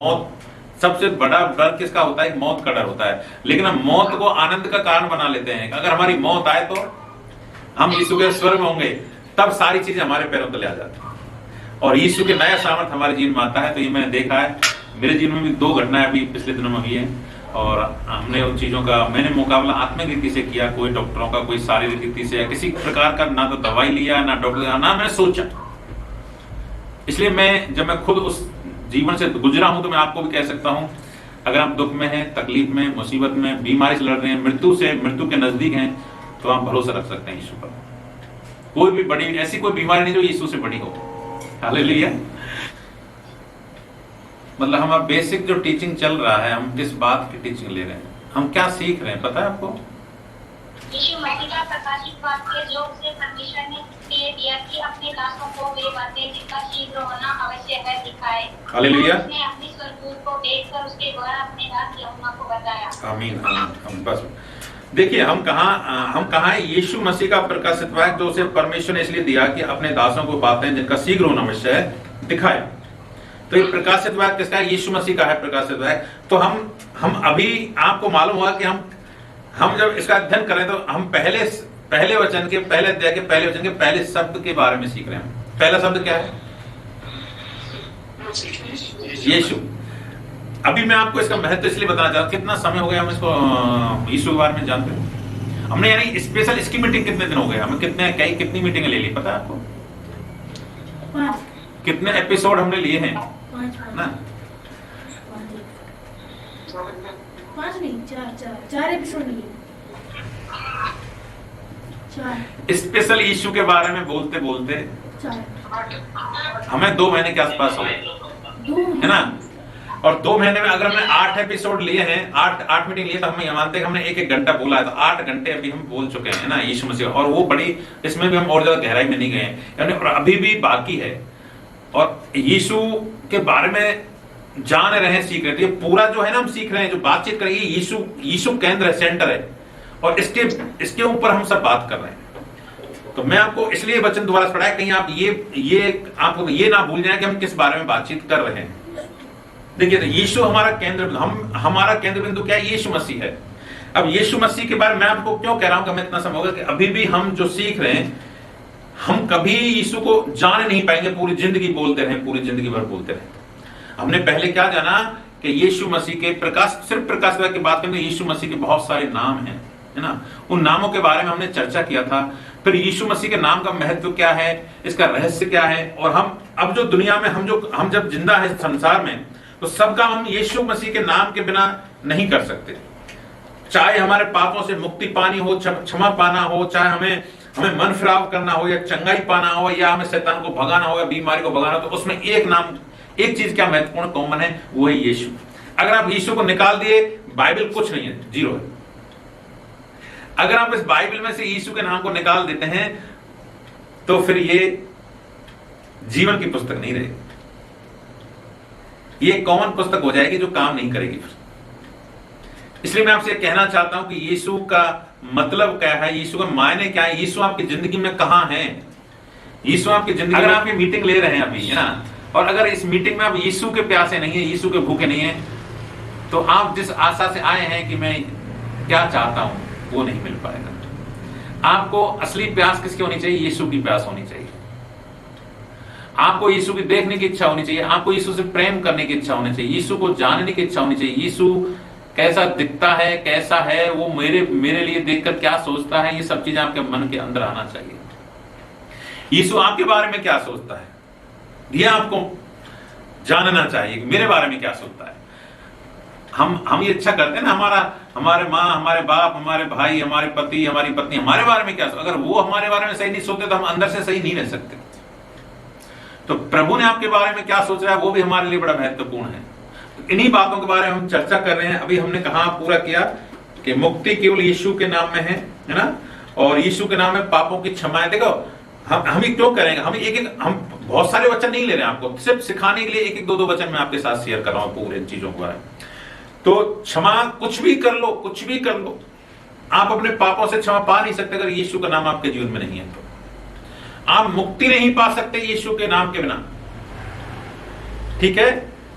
मौत सबसे बड़ा डर किसका होता है? मौत का डर होता है। लेकिन हम मौत को आनंद का कारण बना लेते हैं। अगर हमारी मौत आए तो हम यीशु के स्वर्ग में होंगे, तब सारी चीजें हमारे पैरों तले आ जाती हैं और यीशु के नया सामर्थ हमारे जीवन में आता है। तो ये मैंने देखा है, मेरे जीवन में भी 2 घटनाएं अभी पिछले दिनों में हुई है और हमने उन चीजों का मैंने मुकाबला आत्मिक रीति से किया, कोई डॉक्टरों का, कोई शारीरिक रीति से, या किसी प्रकार का ना तो दवाई लिया ना डॉक्टर, ना मैंने सोचा। इसलिए मैं जब मैं खुद उस जीवन से गुजरा हूं तो मैं आपको भी कह सकता हूं, अगर आप दुख में हैं, तकलीफ में, मुसीबत में, बीमारी से लड़ रहे हैं, मृत्यु के नजदीक हैं, तो आप भरोसा रख सकते हैं यीशु पर। कोई भी बड़ी ऐसी कोई बीमारी नहीं जो यीशु से बड़ी हो। हालेलुया। मतलब हमारा बेसिक जो टीचिंग चल रहा है, हम किस बात की टीचिंग ले रहे हैं, हम क्या सीख रहे हैं, पता है आपको? यीशु मसीह का प्रकाशित वाक्य जो उसे परमेश्वर ने दे दिया कि अपने दासों को वे बातें जिनका शीघ्र होना आवश्यक है दिखाए। हालेलुया। उसने अपने स्वर्गदूत को भेजकर उसके द्वारा अपने दास यूहन्ना को बताया। आमीन आमीन। बस देखिए, हम कहाँ है? यीशु मसीह का प्रकाशित वाक्य जो उसे परमेश्वर ने इसलिए दिया कि अपने दासों को बातें जिनका शीघ्र होना आवश्यक है दिखाए। तो ये प्रकाशित वाक्य किसका है? यीशु मसीह का है प्रकाशित वाक्य। तो हम अभी आपको मालूम हुआ कि हम जब इसका अध्ययन करें तो हम पहले वचन के पहले अध्याय के पहले वचन के पहले शब्द के बारे में सीख रहे हैं। पहला शब्द क्या है? यीशु। अभी मैं आपको इसका महत्व इसलिए बताना चाहता हूं, कितना समय हो गया हम इसको यीशु के बारे में जानते हैं। हमने यानी स्पेशल इसकी मीटिंग कितने दिन हो गए, हमें कितनी मीटिंग ले ली, पता है आपको? 5। कितने एपिसोड हमने लिए हैं 5 ना? 5 नहीं, 4 एपिसोड लिए। 4 स्पेशल यीशु के बारे में बोलते बोलते 4 हमें 2 महीने के आसपास हो गए, 2 है ना? और 2 महीने में अगर हमने 8 एपिसोड लिए हैं, 8 मीटिंग लिए, तो हम ये मानते हैं हमने 1 घंटा बोला है, तो 8 घंटे अभी हम बोल चुके हैं ना यीशु मसीह। और वो बड़ी, इसमें भी हम और ज्यादा गहराई में नहीं गए यानी, और अभी भी बाकी है। और यीशु के बारे में जान रहे हैं, सीख रहे हैं। ये पूरा जो है ना, हम सीख रहे हैं, जो बातचीत करेंगे, यीशु केंद्र है, सेंटर है, और इसके ऊपर हम सब बात कर रहे हैं। तो मैं आपको इसलिए वचन दोबारा से पढ़ाया, कहीं आप आपको ये ना भूल जाए कि हम किस बारे में बातचीत कर रहे हैं। देखिए, यीशु हमारा केंद्र, हमारा केंद्र बिंदु क्या है? यीशु मसीह है। अब यीशु मसीह के बारे में मैं आपको क्यों कह रहा हूं कि हमें इतना समय होगा कि अभी भी हम जो सीख रहे हैं, हम कभी यीशु को जान नहीं पाएंगे। पूरी जिंदगी बोलते रहे, पूरी जिंदगी भर बोलते रहे। हमने पहले क्या जाना कि यीशु मसीह के सिर्फ प्रकाश की बात करें तो यीशु मसीह के बहुत सारे नाम हैं, है ना? उन नामों के बारे में हमने चर्चा किया था। फिर यीशु मसीह के नाम का महत्व क्या है, इसका रहस्य क्या है, और हम अब जो दुनिया में हम जब जिंदा है संसार में, तो सबका हम यीशु मसीह के नाम के बिना नहीं कर सकते। चाहे हमारे पापों से मुक्ति पानी हो, क्षमा पाना हो, चाहे हमें मन फिराव करना हो, या चंगाई पाना हो, या हमें शैतान को भगाना हो, या बीमारी को भगाना हो, तो उसमें एक चीज क्या महत्वपूर्ण कॉमन है, वो है यीशु। अगर आप यीशु को निकाल दिए, बाइबल कुछ नहीं है, जीरो है। अगर आप इस बाइबल में से यीशु के नाम को निकाल देते हैं, तो फिर ये जीवन की पुस्तक नहीं रहेगी, ये कॉमन पुस्तक हो जाएगी जो काम नहीं करेगी फिर। इसलिए मैं आपसे कहना चाहता हूं कि यीशु का मतलब क्या है, यीशु का मायने क्या है, यीशु आपकी जिंदगी में कहां है, यीशु आपकी जिंदगी। अगर आप ये मीटिंग ले रहे हैं अभी, है ना, और अगर इस मीटिंग में आप यीशु के प्यासे नहीं है, यीशु के भूखे नहीं है, तो आप जिस आशा से आए हैं कि मैं क्या चाहता हूं, वो नहीं मिल पाएगा। आपको असली प्यास किसकी होनी चाहिए? यीशु की प्यास होनी चाहिए। आपको यीशु की देखने की इच्छा होनी चाहिए, आपको यीशु से प्रेम करने की इच्छा होनी चाहिए, यीशु को जानने की इच्छा होनी चाहिए। यीशु कैसा दिखता है, कैसा है वो, मेरे लिए देखकर क्या सोचता है, ये सब चीजें आपके मन के अंदर आना चाहिए। यीशु आपके बारे में क्या सोचता है, ये आपको जानना चाहिए। मेरे बारे में क्या सोचता है। हम ये इच्छा करते हैं ना, हमारे माँ, हमारे बाप, हमारे भाई, हमारे पति, हमारी पत्नी हमारे बारे में क्या, अगर वो हमारे बारे में सही नहीं सोचते तो हम अंदर से सही नहीं रह सकते। तो प्रभु ने आपके बारे में क्या सोच रहा है, वो भी हमारे लिए बड़ा महत्वपूर्ण है। तो इन्हीं बातों के बारे में हम चर्चा कर रहे हैं। अभी हमने कहा पूरा किया कि मुक्ति केवल यीशु के नाम में है ना, और यीशु के नाम में पापों की क्षमा है। देखो, हम ये क्यों करेंगे, हम बहुत सारे वचन नहीं ले रहे हैं, आपको सिर्फ सिखाने के लिए 1-2 वचन मैं आपके साथ शेयर कर रहा हूं पूरे चीजों के बारे में। तो क्षमा कुछ भी कर लो, कुछ भी कर लो, आप अपने पापों से क्षमा पा नहीं सकते अगर यीशु का नाम आपके जीवन में नहीं है। तो आप मुक्ति नहीं पा सकते यीशु के नाम के बिना, ठीक है?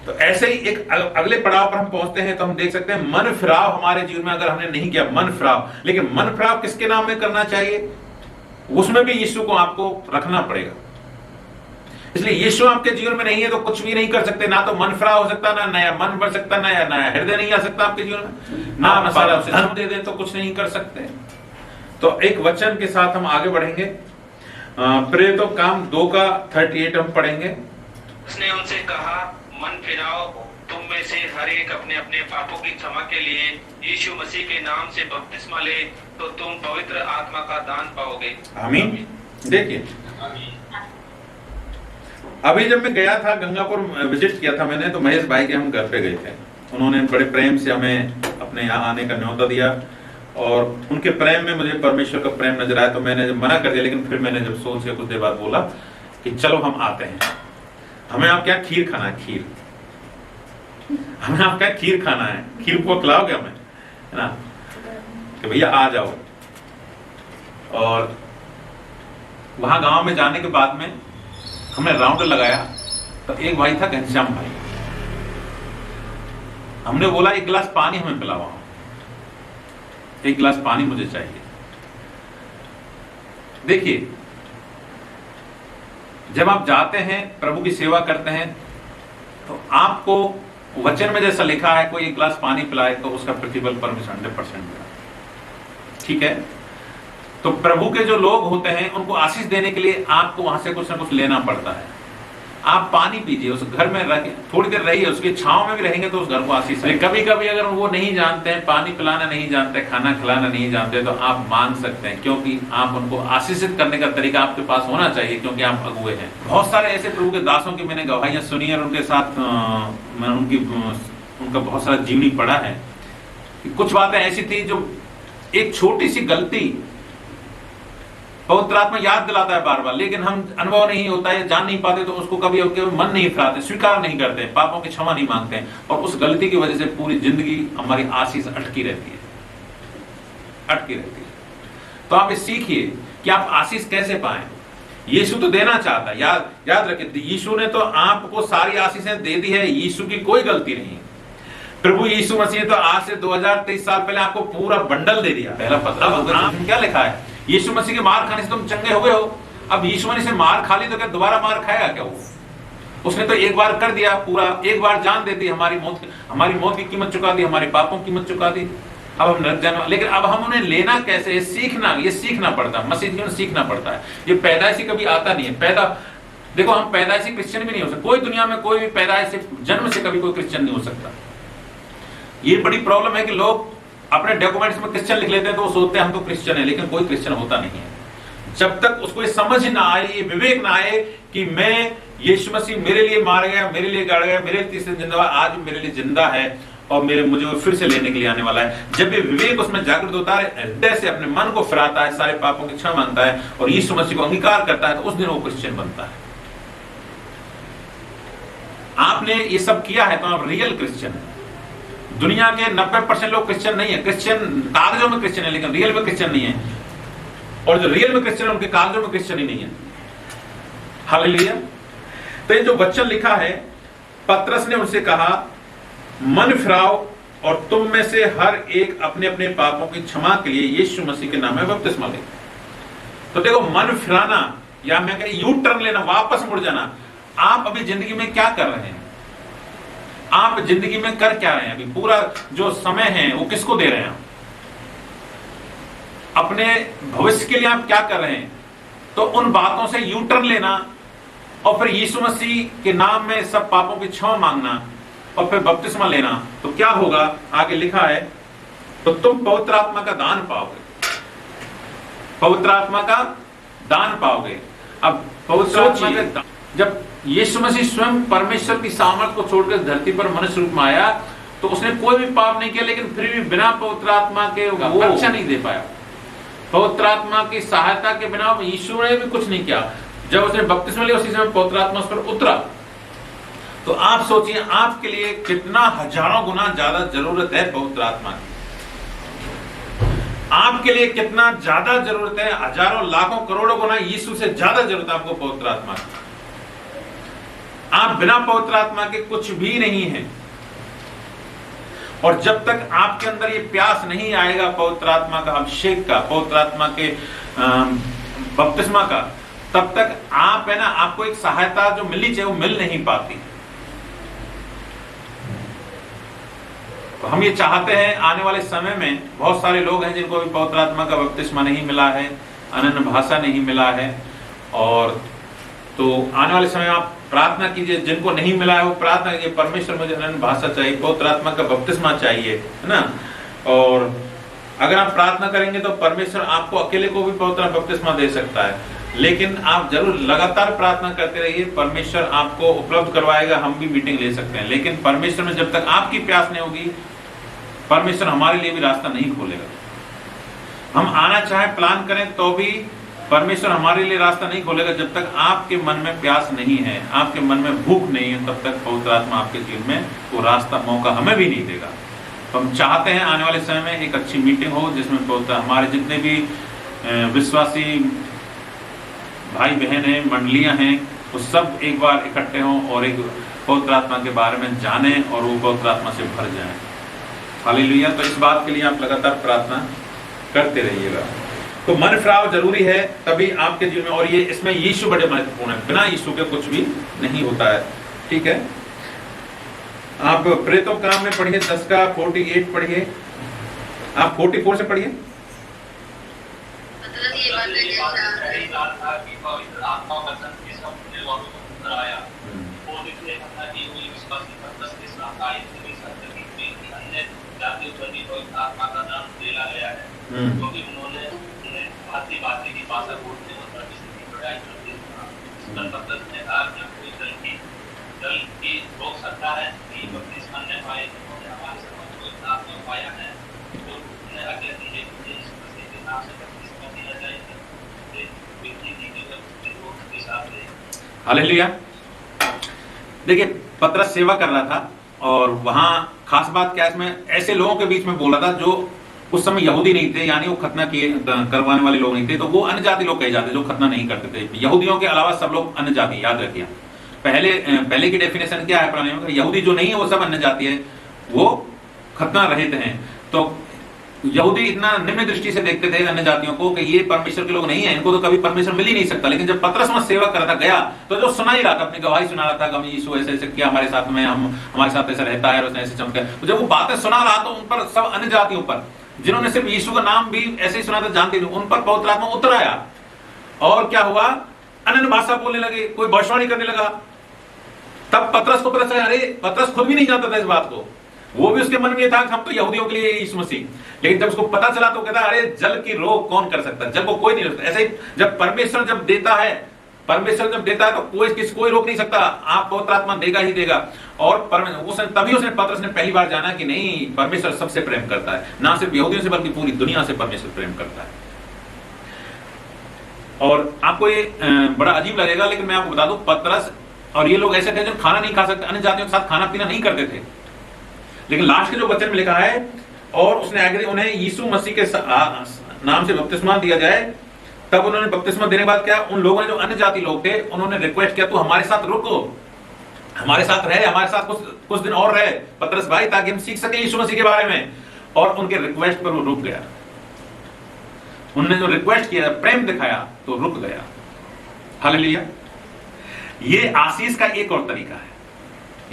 तो ऐसे ही एक अगले पड़ाव पर हम पहुंचते हैं तो हम देख सकते हैं मन फिराव हमारे जीवन में अगर हमने नहीं किया, मन फिराव, लेकिन मन फिराव किसके नाम में करना चाहिए, उसमें भी यीशु को आपको रखना पड़ेगा। इसलिए यीशु आपके जीवन में नहीं है तो कुछ भी नहीं कर सकते, ना तो मन फिराव हो सकता, ना नया मन बढ़ सकता, नया हृदय नहीं आ सकता आपके जीवन में, ना मसाला धर्म दे दे तो कुछ नहीं कर सकते। तो एक वचन के साथ हम आगे बढ़ेंगे, प्रेरितों काम 2 का 38 हम पढ़ेंगे। उसने उनसे कहा, मन फिराओ, तुम में से हर एक अपने अपने पापों की क्षमा के लिए यीशु मसीह के नाम से बपतिस्मा ले, तो तुम पवित्र आत्मा का दान पाओगे। आमीन। देखिए, अभी जब मैं गया था गंगापुर विजिट किया था मैंने, तो महेश भाई के हम घर पे गए थे। उन्होंने बड़े प्रेम से हमें अपने यहाँ आने का न्योता दिया और उनके प्रेम में मुझे परमेश्वर का प्रेम नजर आया। तो मैंने जब मना कर दिया, लेकिन फिर मैंने जब सोच के कुछ देर बाद बोला कि चलो हम आते हैं, हमें आप क्या खीर खाना है, खीर, हमें आप क्या खीर खाना है, खीर को खिलाओगे हमें, है ना, कि भैया आ जाओ। और वहां गांव में जाने के बाद में हमने राउंड लगाया तो एक भाई था, घनश्याम भाई, हमने बोला 1 गिलास पानी हमें पिलाओ, 1 गिलास पानी मुझे चाहिए। देखिए, जब आप जाते हैं प्रभु की सेवा करते हैं तो आपको वचन में जैसा लिखा है, कोई 1 गिलास पानी पिलाए तो उसका प्रतिफल परमेश्वर 100% देगा, ठीक है। तो प्रभु के जो लोग होते हैं उनको आशीष देने के लिए आपको वहां से कुछ ना कुछ लेना पड़ता है। आप पानी पीजिए, उस घर में रहिए, थोड़ी देर रहिए, उसकी छांव में भी रहेंगे तो उस घर को आशीष है। कभी कभी अगर वो नहीं जानते हैं, पानी पिलाना नहीं जानते, खाना खिलाना नहीं जानते, तो आप मांग सकते हैं, क्योंकि आप उनको आशीषित करने का तरीका आपके पास होना चाहिए, क्योंकि आप अगुए हैं। बहुत सारे ऐसे प्रभु के दासों की मैंने गवाहियां सुनी और उनके साथ उनका बहुत सारा जीवनी पढ़ा है। कुछ बातें ऐसी थी जो एक छोटी सी गलती पवित्र आत्मा याद दिलाता है बार बार, लेकिन हम अनुभव नहीं होता है, जान नहीं पाते, तो उसको कभी मन नहीं फिराते, स्वीकार नहीं करते, पापों की क्षमा नहीं मांगते हैं, और उस गलती की वजह से पूरी जिंदगी हमारी आशीष अटकी रहती है। तो आप सीखिए कि आप आशीष कैसे पाएं। यीशु तो देना चाहता है, याद रखिए, यीशु ने तो आपको सारी आशीषें दे दी है, यीशु की कोई गलती नहीं। प्रभु यीशु मसीह ने तो आज से 2023 साल पहले आपको पूरा बंडल दे दिया। पहला पत्र क्या लिखा है, यीशु मसीह के मार खाने से तुम चंगे हुए हो। अब यीशु मसीह से मार खा ली तो क्या दोबारा मार खाएगा क्या वो? उसने तो एक बार कर दिया पूरा, एक बार जान देती, हमारी मौत की कीमत चुका दी, हमारे पापों की कीमत चुका दी। अब हम नरक जाने, लेकिन अब हम उन्हें लेना कैसे, ये सीखना पड़ता है, मसीह जीवन सीखना पड़ता है। ये पैदाइशी कभी आता नहीं है। देखो, हम पैदाइशी क्रिश्चियन भी नहीं हो सकते, कोई दुनिया में कोई भी पैदाइशी जन्म से कभी कोई क्रिश्चियन नहीं हो सकता। ये बड़ी प्रॉब्लम है कि लोग अपने डॉक्यूमेंट्स में क्रिश्चियन लिख लेते हैं तो वो सोचते हैं हम तो क्रिश्चियन है, लेकिन कोई क्रिश्चियन होता नहीं है। जब तक उसको ये समझ ना आए, ये विवेक ना आए कि मैं, यीशु मसीह मेरे लिए मार गया, मेरे लिए गाड़ गया, मेरे लिए तीसरे जिंदा, आज मेरे लिए जिंदा है और मुझे वो फिर से लेने के लिए आने वाला है। जब ये विवेक उसमें जागृत होता है, हृदय से अपने मन को फिराता है, सारे पापों की क्षमा मांगता है और यीशु मसीह को अंगीकार करता है, तो उस दिन वो क्रिश्चियन बनता है। आपने ये सब किया है तो आप रियल क्रिश्चियन है। दुनिया के 90% लोग क्रिश्चियन नहीं है, क्रिश्चियन कागजों में क्रिश्चियन है लेकिन रियल में क्रिश्चियन नहीं है, और जो रियल में क्रिश्चियन है उनके कागजों में क्रिश्चियन ही नहीं है। हालेलुया। तो ये जो वचन लिखा है, पतरस ने उनसे कहा, मन फिराओ और तुम में से हर एक अपने अपने पापों की क्षमा के लिए यीशु मसीह के नाम में बपतिस्मा ले। तो देखो, मन फिराना या मैं कह यू टर्न लेना, वापस मुड़ जाना। आप अभी जिंदगी में क्या कर रहे हैं? आप जिंदगी में कर क्या रहे हैं? अभी पूरा जो समय है वो किसको दे रहे हैं? अपने भविष्य के लिए आप क्या कर रहे हैं? तो उन बातों से यू टर्न लेना और फिर यीशु मसीह के नाम में सब पापों की क्षमा मांगना और फिर बपतिस्मा लेना, तो क्या होगा? आगे लिखा है, तो तुम पवित्र आत्मा का दान पाओगे। पवित्र आत्मा का दान पाओगे। अब पवित्र आत्मा का, जब यीशु मसीह स्वयं परमेश्वर की सामर्थ को छोड़कर रखती पर मनुष्य रूप में आया तो उसने कोई भी पाप नहीं किया, लेकिन फिर भी बिना पवित्र आत्मा के वो रक्षा नहीं दे पाया। पवित्र आत्मा की सहायता के बिना यीशु ने भी कुछ नहीं किया। जब उसने बपतिस्मा लिया उसी समय पवित्र आत्मा उस पर उतरा। तो आप सोचिए, आपके लिए कितना हजारों गुना ज्यादा जरूरत है पवित्र आत्मा की। आपके लिए कितना ज्यादा जरूरत है, हजारों लाखों करोड़ों गुना यीशु से ज्यादा जरूरत है आपको पवित्र आत्मा की। आप बिना पवित्र आत्मा के कुछ भी नहीं है। और जब तक आपके अंदर ये प्यास नहीं आएगा पवित्र आत्मा का अभिषेक का, पवित्र आत्मा के बपतिस्मा का, तब तक आप है ना, आपको एक सहायता जो मिलनी चाहिए वो मिल नहीं पाती। तो हम ये चाहते हैं आने वाले समय में, बहुत सारे लोग हैं जिनको भी पवित्र आत्मा का बपतिस्मा नहीं मिला है, अनन्य भाषा नहीं मिला है, और तो आने वाले समय आप प्रार्थना कीजिए। जिनको नहीं मिला है वो प्रार्थना कीजिए, परमेश्वर मुझे अनन्य भाषा चाहिए, पवित्र आत्मा का बपतिस्मा चाहिए, है ना। और अगर आप प्रार्थना करेंगे तो परमेश्वर आपको अकेले को भी पवित्र बपतिस्मा दे सकता है, लेकिन आप जरूर लगातार प्रार्थना करते रहिए, परमेश्वर आपको उपलब्ध करवाएगा। हम भी मीटिंग ले सकते हैं, लेकिन परमेश्वर में जब तक आपकी प्यास नहीं होगी, परमेश्वर हमारे लिए भी रास्ता नहीं खोलेगा। हम आना चाहे प्लान करें तो भी परमेश्वर हमारे लिए रास्ता नहीं खोलेगा जब तक आपके मन में प्यास नहीं है, आपके मन में भूख नहीं है, तब तक पवित्र आत्मा आपके जीवन में वो रास्ता, मौका हमें भी नहीं देगा। तो हम चाहते हैं आने वाले समय में एक अच्छी मीटिंग हो जिसमें पवित्र हमारे जितने भी विश्वासी भाई बहन हैं, मंडलियां हैं, वो सब एक बार इकट्ठे हों और एक पवित्र आत्मा के बारे में जाने और वो पवित्र आत्मा से भर जाएं। हालेलुया। तो इस बात के लिए आप लगातार प्रार्थना करते रहिएगा। तो मन फिराव जरूरी है, तभी आपके जीवन में, और ये इसमें यीशु बड़े महत्वपूर्ण है, बिना यीशु के कुछ भी नहीं होता है। ठीक है, आप प्रेतों काम में पढ़िए 10 का 48 पढ़िए, आप 44 से पढ़िए। क्योंकि उन्होंने भांति की भाषा बोलते और बड़ाई करते ने कहा कि कोई जल की रोक सकता है कि बपतिस्मा न पाए, उन्होंने हमारे समझ को आत्मा पाया है, तो उन्हें आज्ञा दी है कि यीशु मसीह के नाम से बपतिस्मा दिया जाए, व्यक्ति की रोग के साथ। हालेलुया। देखिए, पतरस सेवा कर रहा था और वहां खास बात क्या है, इसमें ऐसे लोगों के बीच में बोला था जो उस समय यहूदी नहीं थे, यानी वो खतना किए करवाने वाले लोग नहीं थे, तो वो अन्य जाति लोग कहे जाते जो खतना नहीं करते थे। यहूदियों के अलावा सब लोग अन्य जाति, याद रखिए। पहले की डेफिनेशन क्या है पुराने में, यहूदी जो नहीं है वो सब अन्य जाति है, वो खतना रहित हैं। तो यहूदी इतना निम्न दृष्टि से देखते थे अन्य जातियों को कि ये परमेश्वर के लोग नहीं है, इनको तो कभी परमेश्वर मिल ही नहीं सकता। लेकिन जब पतरस में सेवा कर रहा था, गया तो जो सुना ही रहा था, अपनी गवाही सुना रहा था कि हम यीशु ऐसे ऐसे किया हमारे साथ में, हमारे साथ ऐसा रहता है और उसने ऐसे चमका, तो जब वो बातें सुना रहा तो उन पर, सब अन्य जातियों पर जिन्होंने सिर्फ यीशु का नाम भी ऐसे ही सुना था, जानते नहीं, उन पर पवित्र आत्मा उतर आया और क्या हुआ, अनन्य भाषा बोलने लगे, कोई भविष्यवाणी करने लगा। तब पतरस को पता चला, अरे पतरस खुद भी नहीं जानता था इस बात को, वो भी उसके मन में था कि हम तो यहूदियों के लिए यीशु मसीह, लेकिन जब उसको पता चला तो कहता अरे जल की रोक कौन कर सकता है, जल को कोई नहीं रोकता। ऐसे ही जब परमेश्वर जब देता है तो कोई रोक नहीं सकता, आप पवित्र आत्मा देगा ही देगा। और तभी उसने पतरस ने पहली बार जाना कि नहीं, परमेश्वर सबसे प्रेम करता है, ना सिर्फ यहूदियों से बल्कि पूरी दुनिया से परमेश्वर प्रेम करता है। और आपको ये बड़ा अजीब लगेगा, लेकिन मैं आपको बता दूं, पतरस और ये लोग ऐसे थे जो खाना नहीं खा सकते, अन्य जातियों के साथ खाना पीना नहीं करते थे। लेकिन लास्ट के जो वचन में लिखा है, और उसने आगे उन्हें यीशु मसीह के नाम से बपतिस्मा दिया जाए। तब उन्होंने बपतिस्मा देने के बाद क्या, उन लोगों ने जो अन्य जाति लोग थे, उन्होंने रिक्वेस्ट किया, तू हमारे साथ रुको, हमारे साथ रहे, हमारे साथ कुछ दिन और रहे पतरस भाई, ताकि हम सीख सके यीशु मसीह के बारे में। और उनके रिक्वेस्ट पर वो रुक गया। उन्होंने जो रिक्वेस्ट किया, प्रेम दिखाया, तो रुक गया। हालेलुया। ये आशीष का एक और तरीका है,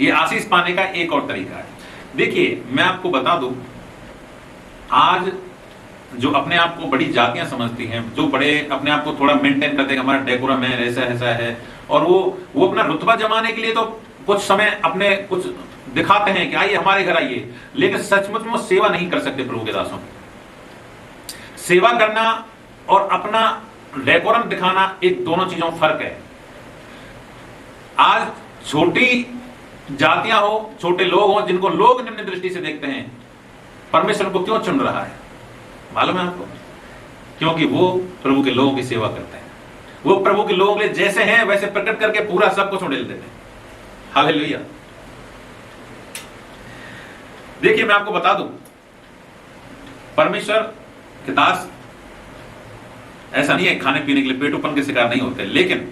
ये आशीष पाने का एक और तरीका है। देखिए, मैं आपको बता दूं, आज जो अपने आप को बड़ी जातियां समझती हैं, जो बड़े अपने आप को थोड़ा मेंटेन करते हैं, हमारा डेकोरम है, ऐसा ऐसा है, और वो अपना रुतबा जमाने के लिए तो कुछ समय अपने कुछ दिखाते हैं कि आइए हमारे घर आइए, लेकिन सचमुच में सेवा नहीं कर सकते प्रभु के दासों की। सेवा करना और अपना डेकोरम दिखाना, एक दोनों चीजों में फर्क है। आज छोटी जातियां हो, छोटे लोग हो, जिनको लोग निम्न दृष्टि से देखते हैं, परमेश्वर को क्यों चुन रहा है मालूम है आपको? क्योंकि वो प्रभु के लोगों की सेवा करते हैं, वो प्रभु के लोगों के लिए जैसे हैं वैसे प्रकट करके पूरा सब कुछ उड़ेल देते हैं। हालेलुया। देखिए, मैं आपको बता दूं, परमेश्वर के दास ऐसा नहीं है खाने पीने के लिए पेट उपन के शिकार नहीं होते, लेकिन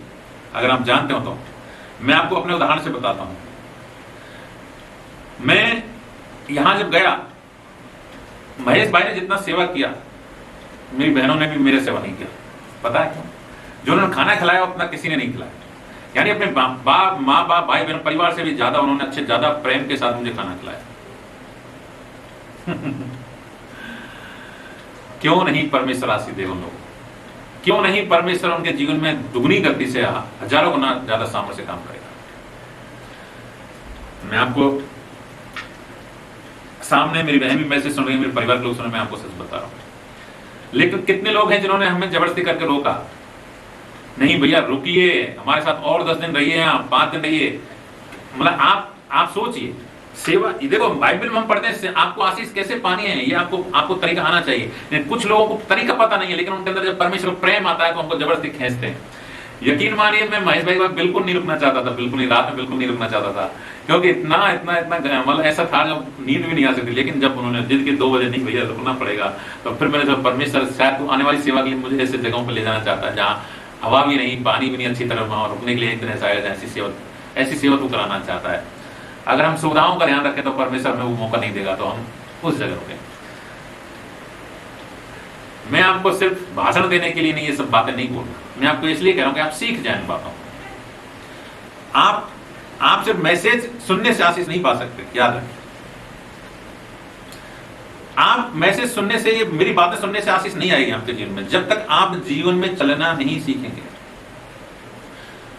अगर आप जानते हो तो मैं आपको अपने उदाहरण से बताता हूं। मैं यहां जब गया, महेश भाई ने जितना सेवा किया, मेरी बहनों ने भी मेरे सेवा नहीं किया। पता है क्यों? जो उन्होंने खाना खिलाया उतना किसी ने नहीं खिलाया। यानी अपने बाप, माँ बाप, भाई बहन, परिवार से भी ज्यादा उन्होंने ज्यादा प्रेम के साथ मुझे खाना खिलाया। क्यों नहीं परमेश्वर आशीष दे उन लोगों? क्यों नहीं परमेश्वर उनके जीवन में दुगनी गति से हजारों गुना ज्यादा सामर्थ्य से काम करेगा? मैं आपको सामने, मेरी बहन भी मैसेज सुन रही है, मेरे परिवार के लोग सुन रहे हैं, मैं आपको सच बता रहा हूं। लेकिन कितने लोग हैं जिन्होंने हमें जबरदस्ती करके रोका, नहीं भैया रुकिए, हमारे साथ और 10 दिन रहिए, आप 5 दिन रहिए। मतलब आप सोचिए, सेवा, देखो बाइबल में हम पढ़ते हैं आपको आशीष कैसे पानी है, ये आपको तरीका आना चाहिए। कुछ लोगों को तरीका पता नहीं है, लेकिन उनके अंदर जब परमेश्वर प्रेम आता है तो हमको जबरदस्ती खींचते हैं। यकीन मानिए, मैं महेश भाई के बाद बिल्कुल नहीं रुकना चाहता था, बिल्कुल नहीं, रात में बिल्कुल नहीं रुकना चाहता था, क्योंकि इतना मतलब ऐसा था जब नींद भी नहीं आ सकती। लेकिन जब उन्होंने जिद के 2 बजे नहीं भैया रुकना पड़ेगा, तो फिर मैंने जब परमेश्वर शायद आने वाली सेवा के लिए मुझे ऐसे जगहों पर ले जाना चाहता है जहाँ हवा भी नहीं, पानी भी नहीं अच्छी तरह, वहां रुकने के लिए एक दिन ऐसा ऐसी सेवा तू कराना चाहता है। अगर हम सुविधाओं का ध्यान रखें तो परमेश्वर हमें वो मौका नहीं देगा, तो हम उस जगह रुकें। मैं आपको सिर्फ भाषण देने के लिए नहीं ये सब बातें नहीं बोल रहा, मैं आपको इसलिए कह रहा हूं कि आप सीख जाएं बातों। आप सिर्फ मैसेज सुनने से आशीष नहीं पा सकते, याद रखें। आप मैसेज सुनने से, मेरी बातें सुनने से आशीष नहीं आएगी आपके जीवन में जब तक आप जीवन में चलना नहीं सीखेंगे।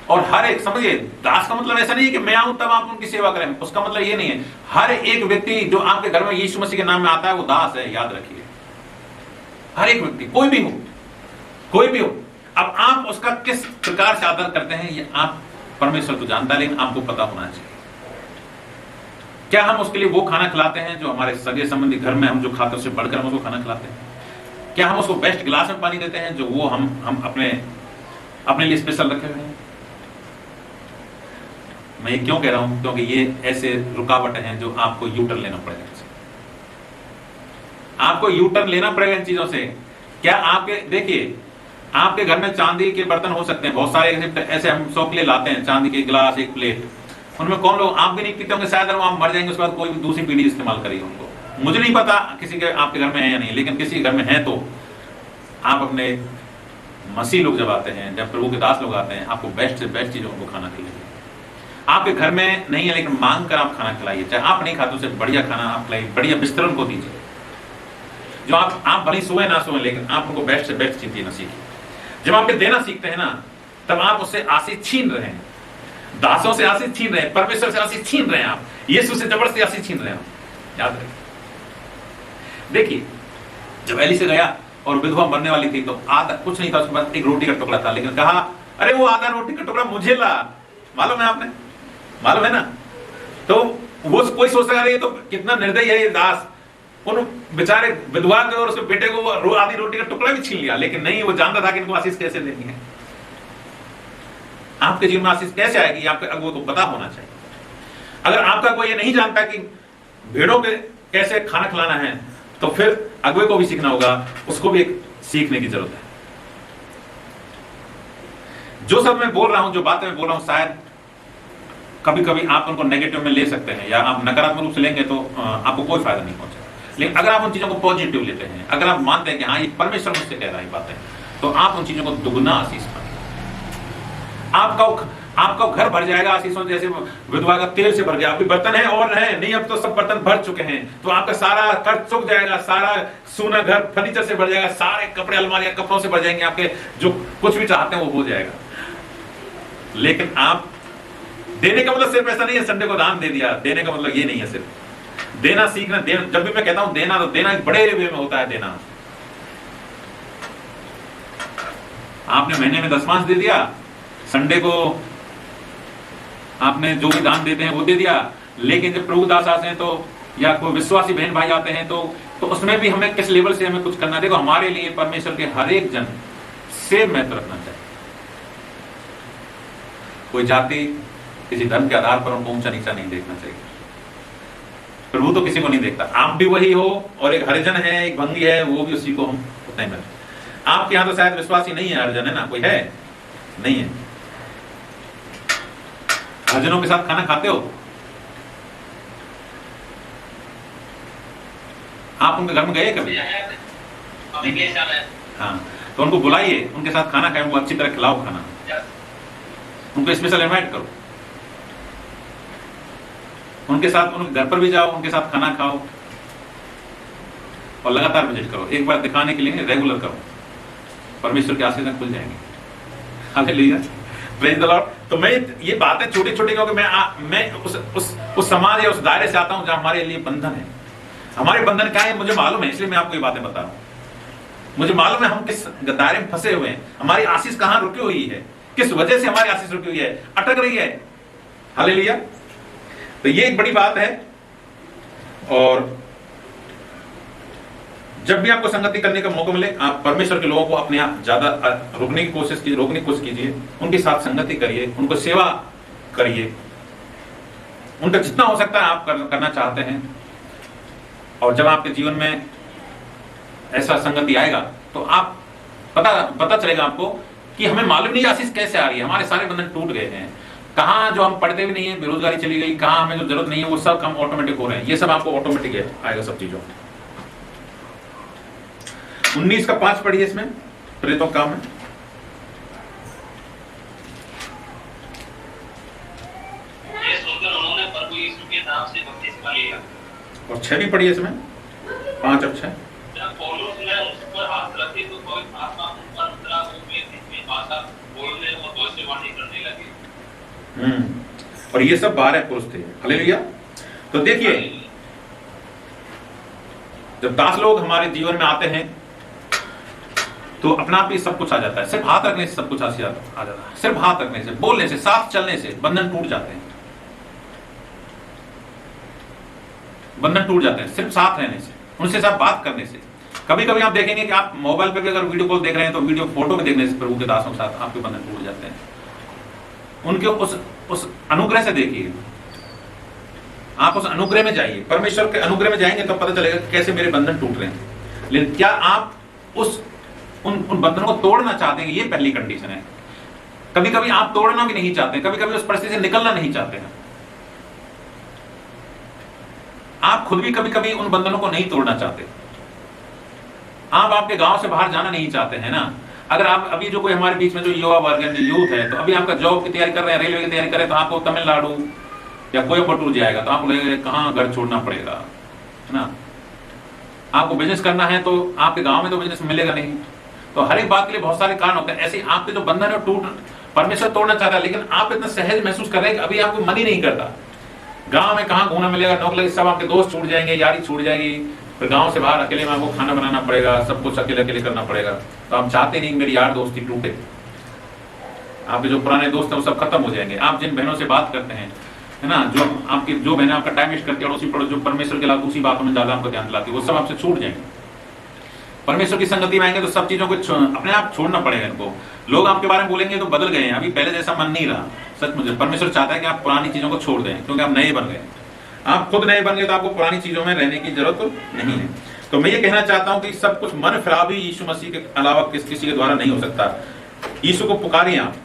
और हर एक, समझिए, दास का मतलब ऐसा नहीं है कि मैं आऊं तब आप उनकी सेवा करें, उसका मतलब ये नहीं है। हर एक व्यक्ति जो आपके घर में यीशु मसीह के नाम में आता है वो दास है, याद रखिए। हर एक व्यक्ति, कोई भी हो। अब आप उसका किस प्रकार से आदर करते हैं ये आप, परमेश्वर तो जानता है, लेकिन आपको पता होना चाहिए। क्या हम उसके लिए वो खाना खिलाते हैं जो हमारे सगे संबंधी घर में हम जो खाते हैं उससे बढ़कर हम उसको खाना खिलाते हैं? क्या हम उसको बेस्ट गिलास में पानी देते हैं जो वो हम अपने लिए स्पेशल रखे हुए हैं? मैं ये क्यों कह रहा हूं? क्योंकि ये ऐसे रुकावटें हैं जो आपको यूटर्न लेना पड़ेगा। आपको यूटर्न लेना पड़ेगा इन चीजों से। क्या देखिए, आपके घर में चांदी के बर्तन हो सकते हैं, बहुत सारे ऐसे हम शौक के लिए लाते हैं, चांदी के गिलास, एक प्लेट, उनमें कौन लोग, आप भी नहीं पीते होंगे शायद, आप मर जाएंगे उसके बाद कोई दूसरी पीढ़ी इस्तेमाल करेगी उनको। मुझे नहीं पता किसी के आपके घर में है या नहीं, लेकिन किसी के घर में है तो आप अपने मसीह लोग जब आते हैं, जब प्रभु के दास लोग आते हैं, आपको बेस्ट से बेस्ट चीजों को खाना खिलाइए। आपके घर में नहीं है लेकिन मांग कर आप खाना खिलाइए, चाहे आप नहीं खाते उसे बढ़िया खाना आप खिलाइए, बढ़िया बिस्तर उनको दीजिए। जो आप भले सोए ना सोए, लेकिन आप उनको बेस्ट से बेस्ट चीज देना सीखिए। जब आप देना सीखते हैं ना, तब आप उससे आशीष छीन रहे हैं, दासों से आशीष छीन रहे हैं, परमेश्वर से आशीष छीन रहे हैं, आप यीशु से जबरदस्ती आशीष छीन रहे हैं, याद रखें। देखिए, जब एली से गया और विधवा मरने वाली थी तो आधा कुछ नहीं था, उसके पास एक रोटी का टुकड़ा था, लेकिन कहा अरे वो आधा रोटी का टुकड़ा मुझे ला। मालूम है आपने, मालूम है ना? तो वो कोई सोच रहा है ये तो कितना निर्दयी है ये दास, उन बेचारे विधवा के और उसके बेटे को आधी रोटी का टुकड़ा भी छीन लिया। लेकिन नहीं, वो जानता था कि इनको आशीष कैसे देनी है। आपके जीवन में आशीष कैसे आएगी आपके अगुओं को पता होना चाहिए। अगर आपका कोई ये नहीं जानता कि भेड़ों के कैसे खाना खिलाना है, तो फिर अगुए को भी सीखना होगा, उसको भी एक सीखने की जरूरत है। जो सब मैं बोल रहा हूं, जो बातें मैं बोल रहा हूं, शायद कभी कभी आप उनको नेगेटिव में ले सकते हैं या आप नकारात्मक रूप से लेंगे तो आपको कोई फायदा नहीं पहुंचेगा। लेकिन अगर आप उन चीजों को पॉजिटिव लेते हैं, अगर आप मानते हैं कि हाँ ये परमेश्वर मुझसे कह रहा है बातें, तो आप उन चीजों को दुगना आशीष पाएंगे। आपका घर भर जाएगा आशीषों, जैसे विधवा का तेल से भर गया। अभी बर्तन है और है नहीं, अब तो सब बर्तन भर चुके हैं, तो आपका सारा कर्ज चुक जाएगा, सारा सोना घर फर्नीचर से भर जाएगा, सारे कपड़े अलमारियां कपड़ों से भर जाएंगे, आपके जो कुछ भी चाहते हैं वो हो जाएगा। लेकिन आप देने का मतलब सिर्फ ऐसा नहीं है संडे को दान दे दिया, देने का मतलब ये नहीं है सिर्फ देना सीखना। जब भी मैं कहता हूं देना, तो देना एक बड़े वे में होता है। देना, आपने महीने में 10 दे दिया, संडे को आपने जो भी दान देते हैं वो दे दिया। लेकिन जब प्रभु दास आते हैं तो, या कोई विश्वासी बहन भाई आते हैं तो उसमें भी हमें किस लेवल से हमें कुछ करना। देखो, हमारे लिए परमेश्वर के हर एक जन से महत्व रखना चाहिए। कोई जाति, किसी धर्म के आधार पर उनको ऊंचा नीचा नहीं देखना चाहिए। प्रभु तो किसी को नहीं देखता। आप भी वही हो, और एक हरिजन है, एक भंगी है, वो भी उसी को हम उतना ही मिलते। आपके यहाँ तो शायद विश्वासी नहीं है, हरिजन है ना, कोई है नहीं है। हरिजनों के साथ खाना खाते हो? आप उनके घर में गए कभी? अभी कैसे जाना है? हाँ, तो उनको बुलाइए, उनके साथ खाना खाएं, उनको अच्छी तरह खिलाओ खाना, उनको स्पेशल इनवाइट करो, उनके साथ उनके घर पर भी जाओ, उनके साथ खाना खाओ और लगातार विजिट करो। एक बार दिखाने के लिए रेगुलर करो, परमेश्वर के आशीर्वाद खुल जाएंगे। Hallelujah, praise the Lord. तो मैं ये बातें छोटी छोटी, क्योंकि मैं उस समाज या उस दायरे से आता हूं जहां हमारे लिए बंधन है। हमारे बंधन क्या है मुझे मालूम है, इसलिए मैं आपको ये बातें बता रहा हूं। मुझे मालूम है हम किस दायरे में फंसे हुए हैं, हमारी आशीष कहां रुकी हुई है, किस वजह से हमारी आशीष रुकी हुई है, अटक रही है। हालेलुया। तो ये एक बड़ी बात है। और जब भी आपको संगति करने का मौका मिले, आप परमेश्वर के लोगों को अपने आप ज्यादा रोकने की कोशिश कीजिए, उनके साथ संगति करिए, उनको सेवा करिए, उनका जितना हो सकता है आप करना चाहते हैं। और जब आपके जीवन में ऐसा संगति आएगा तो आप पता चलेगा आपको कि हमें मालूम नहीं आशीष कैसे आ रही है, हमारे सारे बंधन टूट गए हैं। कहाँ जो हम पढ़ते भी नहीं है, बेरोजगारी चली गई, कहाँ हमें जो जरूरत नहीं है वो सब काम ऑटोमेटिक हो रहे हैं। ये सब आपको ऑटोमेटिक आएगा सब चीजों। 19 का 5 पढ़िए, इसमें प्रेतों का काम है। ये सुनकर उन्होंने प्रभु यीशु के नाम से बपतिस्मा लिया। और 6 भी पढ़िए इसमें, 5 और 6। जब पौलुस ने उस पर हाथ रखे तो पवित्र आत्मा उन पर उतरा, वो वे भाषा बोलने और भविष्यवाणी करने लगे। और ये सब 12 पुरुष थे। हालेलुया। तो देखिए, जब 10 लोग हमारे जीवन में आते हैं तो अपना आप ही सब कुछ आ जाता है। सिर्फ हाथ रखने से सब कुछ आ जाता है। सिर्फ हाथ रखने से, बोलने से, साथ चलने से बंधन टूट जाते हैं। बंधन टूट जाते हैं सिर्फ साथ रहने से, उनसे साथ बात करने से। कभी कभी आप देखेंगे कि आप मोबाइल पे भी अगर वीडियो कॉल देख रहे हैं तो वीडियो फोटो में देखने से प्रभु के दासों के साथ आपके बंधन टूट जाते हैं। उनके उस अनुग्रह से देखिए, आप उस अनुग्रह में जाइए, परमेश्वर के अनुग्रह में जाएंगे तो पता चलेगा कैसे मेरे बंधन टूट रहे हैं। लेकिन क्या आप उन बंधनों को तोड़ना चाहते हैं? ये पहली कंडीशन है। कभी कभी आप तोड़ना भी नहीं चाहते, कभी कभी उस परिस्थिति से निकलना नहीं चाहते हैं। आप खुद भी कभी कभी उन बंधनों को नहीं तोड़ना चाहते। आप आपके गांव से बाहर जाना नहीं चाहते हैं ना। अगर आप अभी जो कोई हमारे बीच में जो युवा वर्ग है, जो यूथ है, तो अभी आपका जॉब की तैयारी कर रहे हैं, रेलवे की तैयारी कर रहे हैं, तो आपको तमिलनाडु या कोयम्बटूर जाएगा तो आपको लगेगा कहाँ घर छोड़ना पड़ेगा, है ना। आपको बिजनेस करना है तो आपके गांव में तो बिजनेस मिलेगा नहीं। तो हर एक बात के लिए बहुत सारे कारण होते हैं। ऐसे आपके जो बंधन है परमेश्वर तोड़ना चाहता है, लेकिन आप इतना सहज महसूस कर रहे हैं कि अभी आपको मन ही नहीं करता। गांव में कहाँ घूमना मिलेगा, नौकरी, सब आपके दोस्त छूट जाएंगे, यारी छूट जाएगी, फिर गांव से बाहर अकेले में आपको खाना बनाना पड़ेगा, सब कुछ अकेले अकेले करना पड़ेगा। तो आप चाहते नहीं मेरी यार दोस्ती टूटे, आपके जो पुराने दोस्त हैं वो सब खत्म हो जाएंगे। आप जिन बहनों से बात करते हैं, है ना, जो बहनें आपका टाइम वेस्ट करती है, अड़ोसी पड़ोस जो परमेश्वर के लाभ उसी बातों में ज्यादा आपको ध्यान दिलाती है, वो सब आपसे छूट जाएंगे। परमेश्वर की संगति में आएंगे तो सब चीजों को अपने आप छोड़ना पड़ेगा इनको। लोग आपके बारे में बोलेंगे तो बदल गए हैं, अभी पहले जैसा मन नहीं रहा। सच मुझे परमेश्वर चाहता है कि आप पुरानी चीजों को छोड़ दें, क्योंकि आप नए बन गए। आप खुद नए बन गए तो आपको पुरानी चीजों में रहने की जरूरत नहीं है। तो मैं ये कहना चाहता हूं कि सब कुछ मन फिरावी यीशु मसीह के अलावा किसी के द्वारा नहीं हो सकता। यीशु को पुकारिए आप।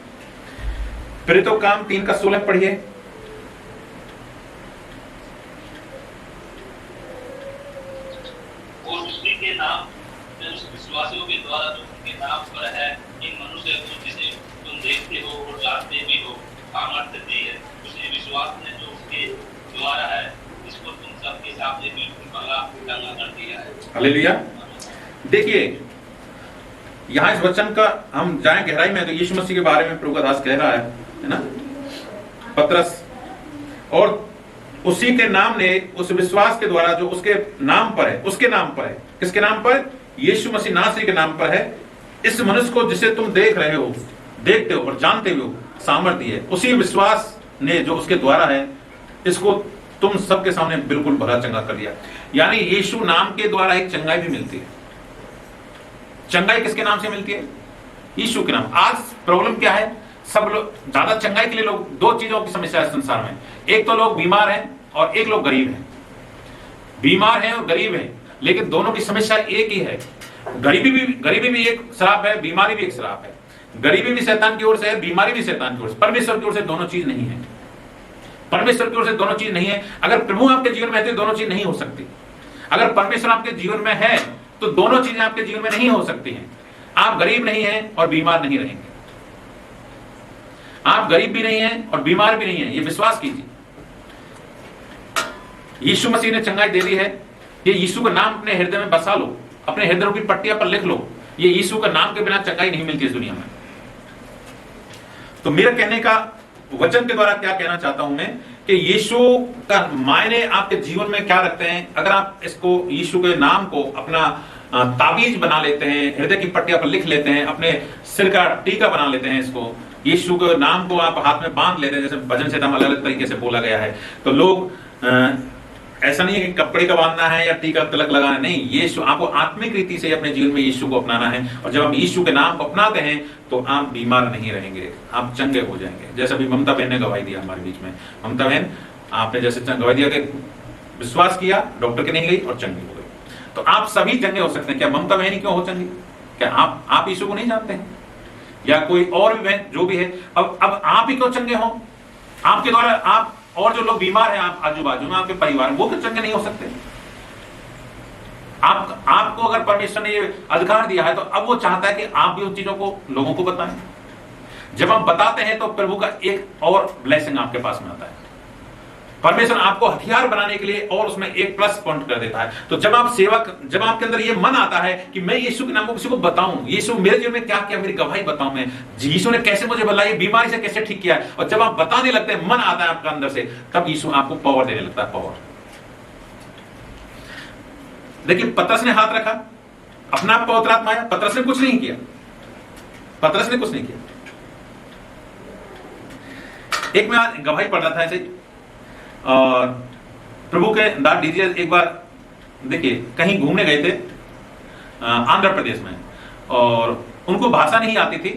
प्रेरितों काम 3 का 16 पढ़िए। उसी के नाम विश्वासियों के द्वारा जो उनके नाम पर है, इन मनुष्य को जिसे तुम देखते हो और जानते भी हो, सामर्थ्य दी है। उसी विश्वास ने जो उसके द्वारा है, इसको तुम सबके सामने बिल्कुल भला टंगा कर दिया है। हालेलुया। देखिए, यहाँ इस वचन का हम जाएं गहराई में तो यीशु मसीह के बारे में प्रभु का दास कह रहा है ना, पतरस, और उसी के नाम ने, उस विश्वास के द्वारा जो उसके नाम पर है, उसके नाम पर है, किसके नाम पर? यीशु मसीह नासरी के नाम पर है। इस मनुष्य को जिसे तुम देख रहे हो, देखते हो और जानते हो, सामर्थ्य है। उसी विश्वास ने जो उसके द्वारा है, इसको तुम सबके सामने बिल्कुल भला चंगा कर दिया। यानी यीशु नाम के द्वारा एक चंगाई भी मिलती है। चंगाई किसके नाम से मिलती है? यीशु के नाम। आज प्रॉब्लम क्या है? सब लोग ज्यादा चंगाई के लिए लोग, 2 चीजों की समस्या है संसार में। एक तो लोग बीमार हैं और एक लोग गरीब हैं। बीमार हैं और गरीब हैं, लेकिन दोनों की समस्या एक ही है। गरीबी भी एक श्राप है, बीमारी भी एक श्राप है। गरीबी भी शैतान की ओर से है, बीमारी भी शैतान की ओर से। परमेश्वर की ओर से दोनों चीज नहीं है। परमेश्वर की ओर से दोनों चीज नहीं है। अगर प्रभु आपके जीवन में है तो दोनों चीज नहीं हो सकती। अगर परमेश्वर आपके जीवन में है तो दोनों चीजें आपके जीवन में नहीं हो सकती हैं। आप गरीब नहीं हैं और बीमार नहीं रहेंगे। आप गरीब भी नहीं हैं और बीमार भी नहीं हैं, ये विश्वास कीजिए। यीशु मसीह ने चंगाई दे दी है। ये यीशु का नाम अपने हृदय में बसा लो, अपने हृदय की पट्टियां पर लिख लो। ये यीशु का नाम के बिना चंगाई नहीं मिलती इस दुनिया में। तो मेरा कहने का वचन के द्वारा क्या कहना चाहता हूं मैं कि यीशु का मायने आपके जीवन में क्या रखते हैं। अगर आप इसको यीशु के नाम को अपना ताबीज बना लेते हैं, हृदय की पट्टियां पर लिख लेते हैं, अपने सिर का टीका बना लेते हैं, इसको यीशु के नाम को आप हाथ में बांध लेते हैं, जैसे भजन से अलग अलग तरीके से बोला गया है। तो लोग ऐसा नहीं है कि कपड़े का बांधना है या टीका तिलक लगाना है, नहीं, यीशु आपको आत्मिक रीति से अपने जीवन में यीशु को अपनाना है। और जब आप यीशु के नाम को अपनाते हैं तो आप बीमार नहीं रहेंगे, आप चंगे हो जाएंगे। जैसे अभी ममता बहन ने गवाही दिया हमारे बीच में। ममता बहन, आपने जैसे गवाही दिया कि विश्वास किया, डॉक्टर के नहीं गई और चंगी हो गई, तो आप सभी चंगे हो सकते हैं। क्या ममता बहन ही क्यों हो चंगी? क्या आप यीशु को नहीं जानते हैं? या कोई और भी बहन जो भी है, अब आप ही क्यों चंगे हो? आपके द्वारा आप और जो लोग बीमार हैं आप आजू बाजू में, आपके परिवार में, वो क्यों चंगे नहीं हो सकते? आपको अगर परमेश्वर ने ये अधिकार दिया है तो अब वो चाहता है कि आप भी उन चीजों को लोगों को बताएं। जब आप बताते हैं तो प्रभु का एक और ब्लेसिंग आपके पास में आता है। परमेश्वर आपको हथियार बनाने के लिए और उसमें एक प्लस पॉइंट कर देता है। तो जब आपके अंदर ये मन आता है कि मैं यीशु के नाम को किसी को बताऊं, यीशु मेरे जीवन में क्या किया, मेरी गवाही बताऊं, मैं यीशु ने कैसे मुझे भलाई बीमारी से कैसे ठीक किया, और जब आप बताने लगते हैं, मन आता है आपका अंदर से, तब यीशु आपको पावर देने लगता है, पावर। देखिए, पतरस ने हाथ रखा, अपना आप पवित्र आत्मा आया, पतरस ने कुछ नहीं किया, पतरस ने कुछ नहीं किया। एक मैं आज गवाही पढ़ रहा था ऐसे, और प्रभु के दास डीजे एक बार देखिए कहीं घूमने गए थे आंध्र प्रदेश में, और उनको भाषा नहीं आती थी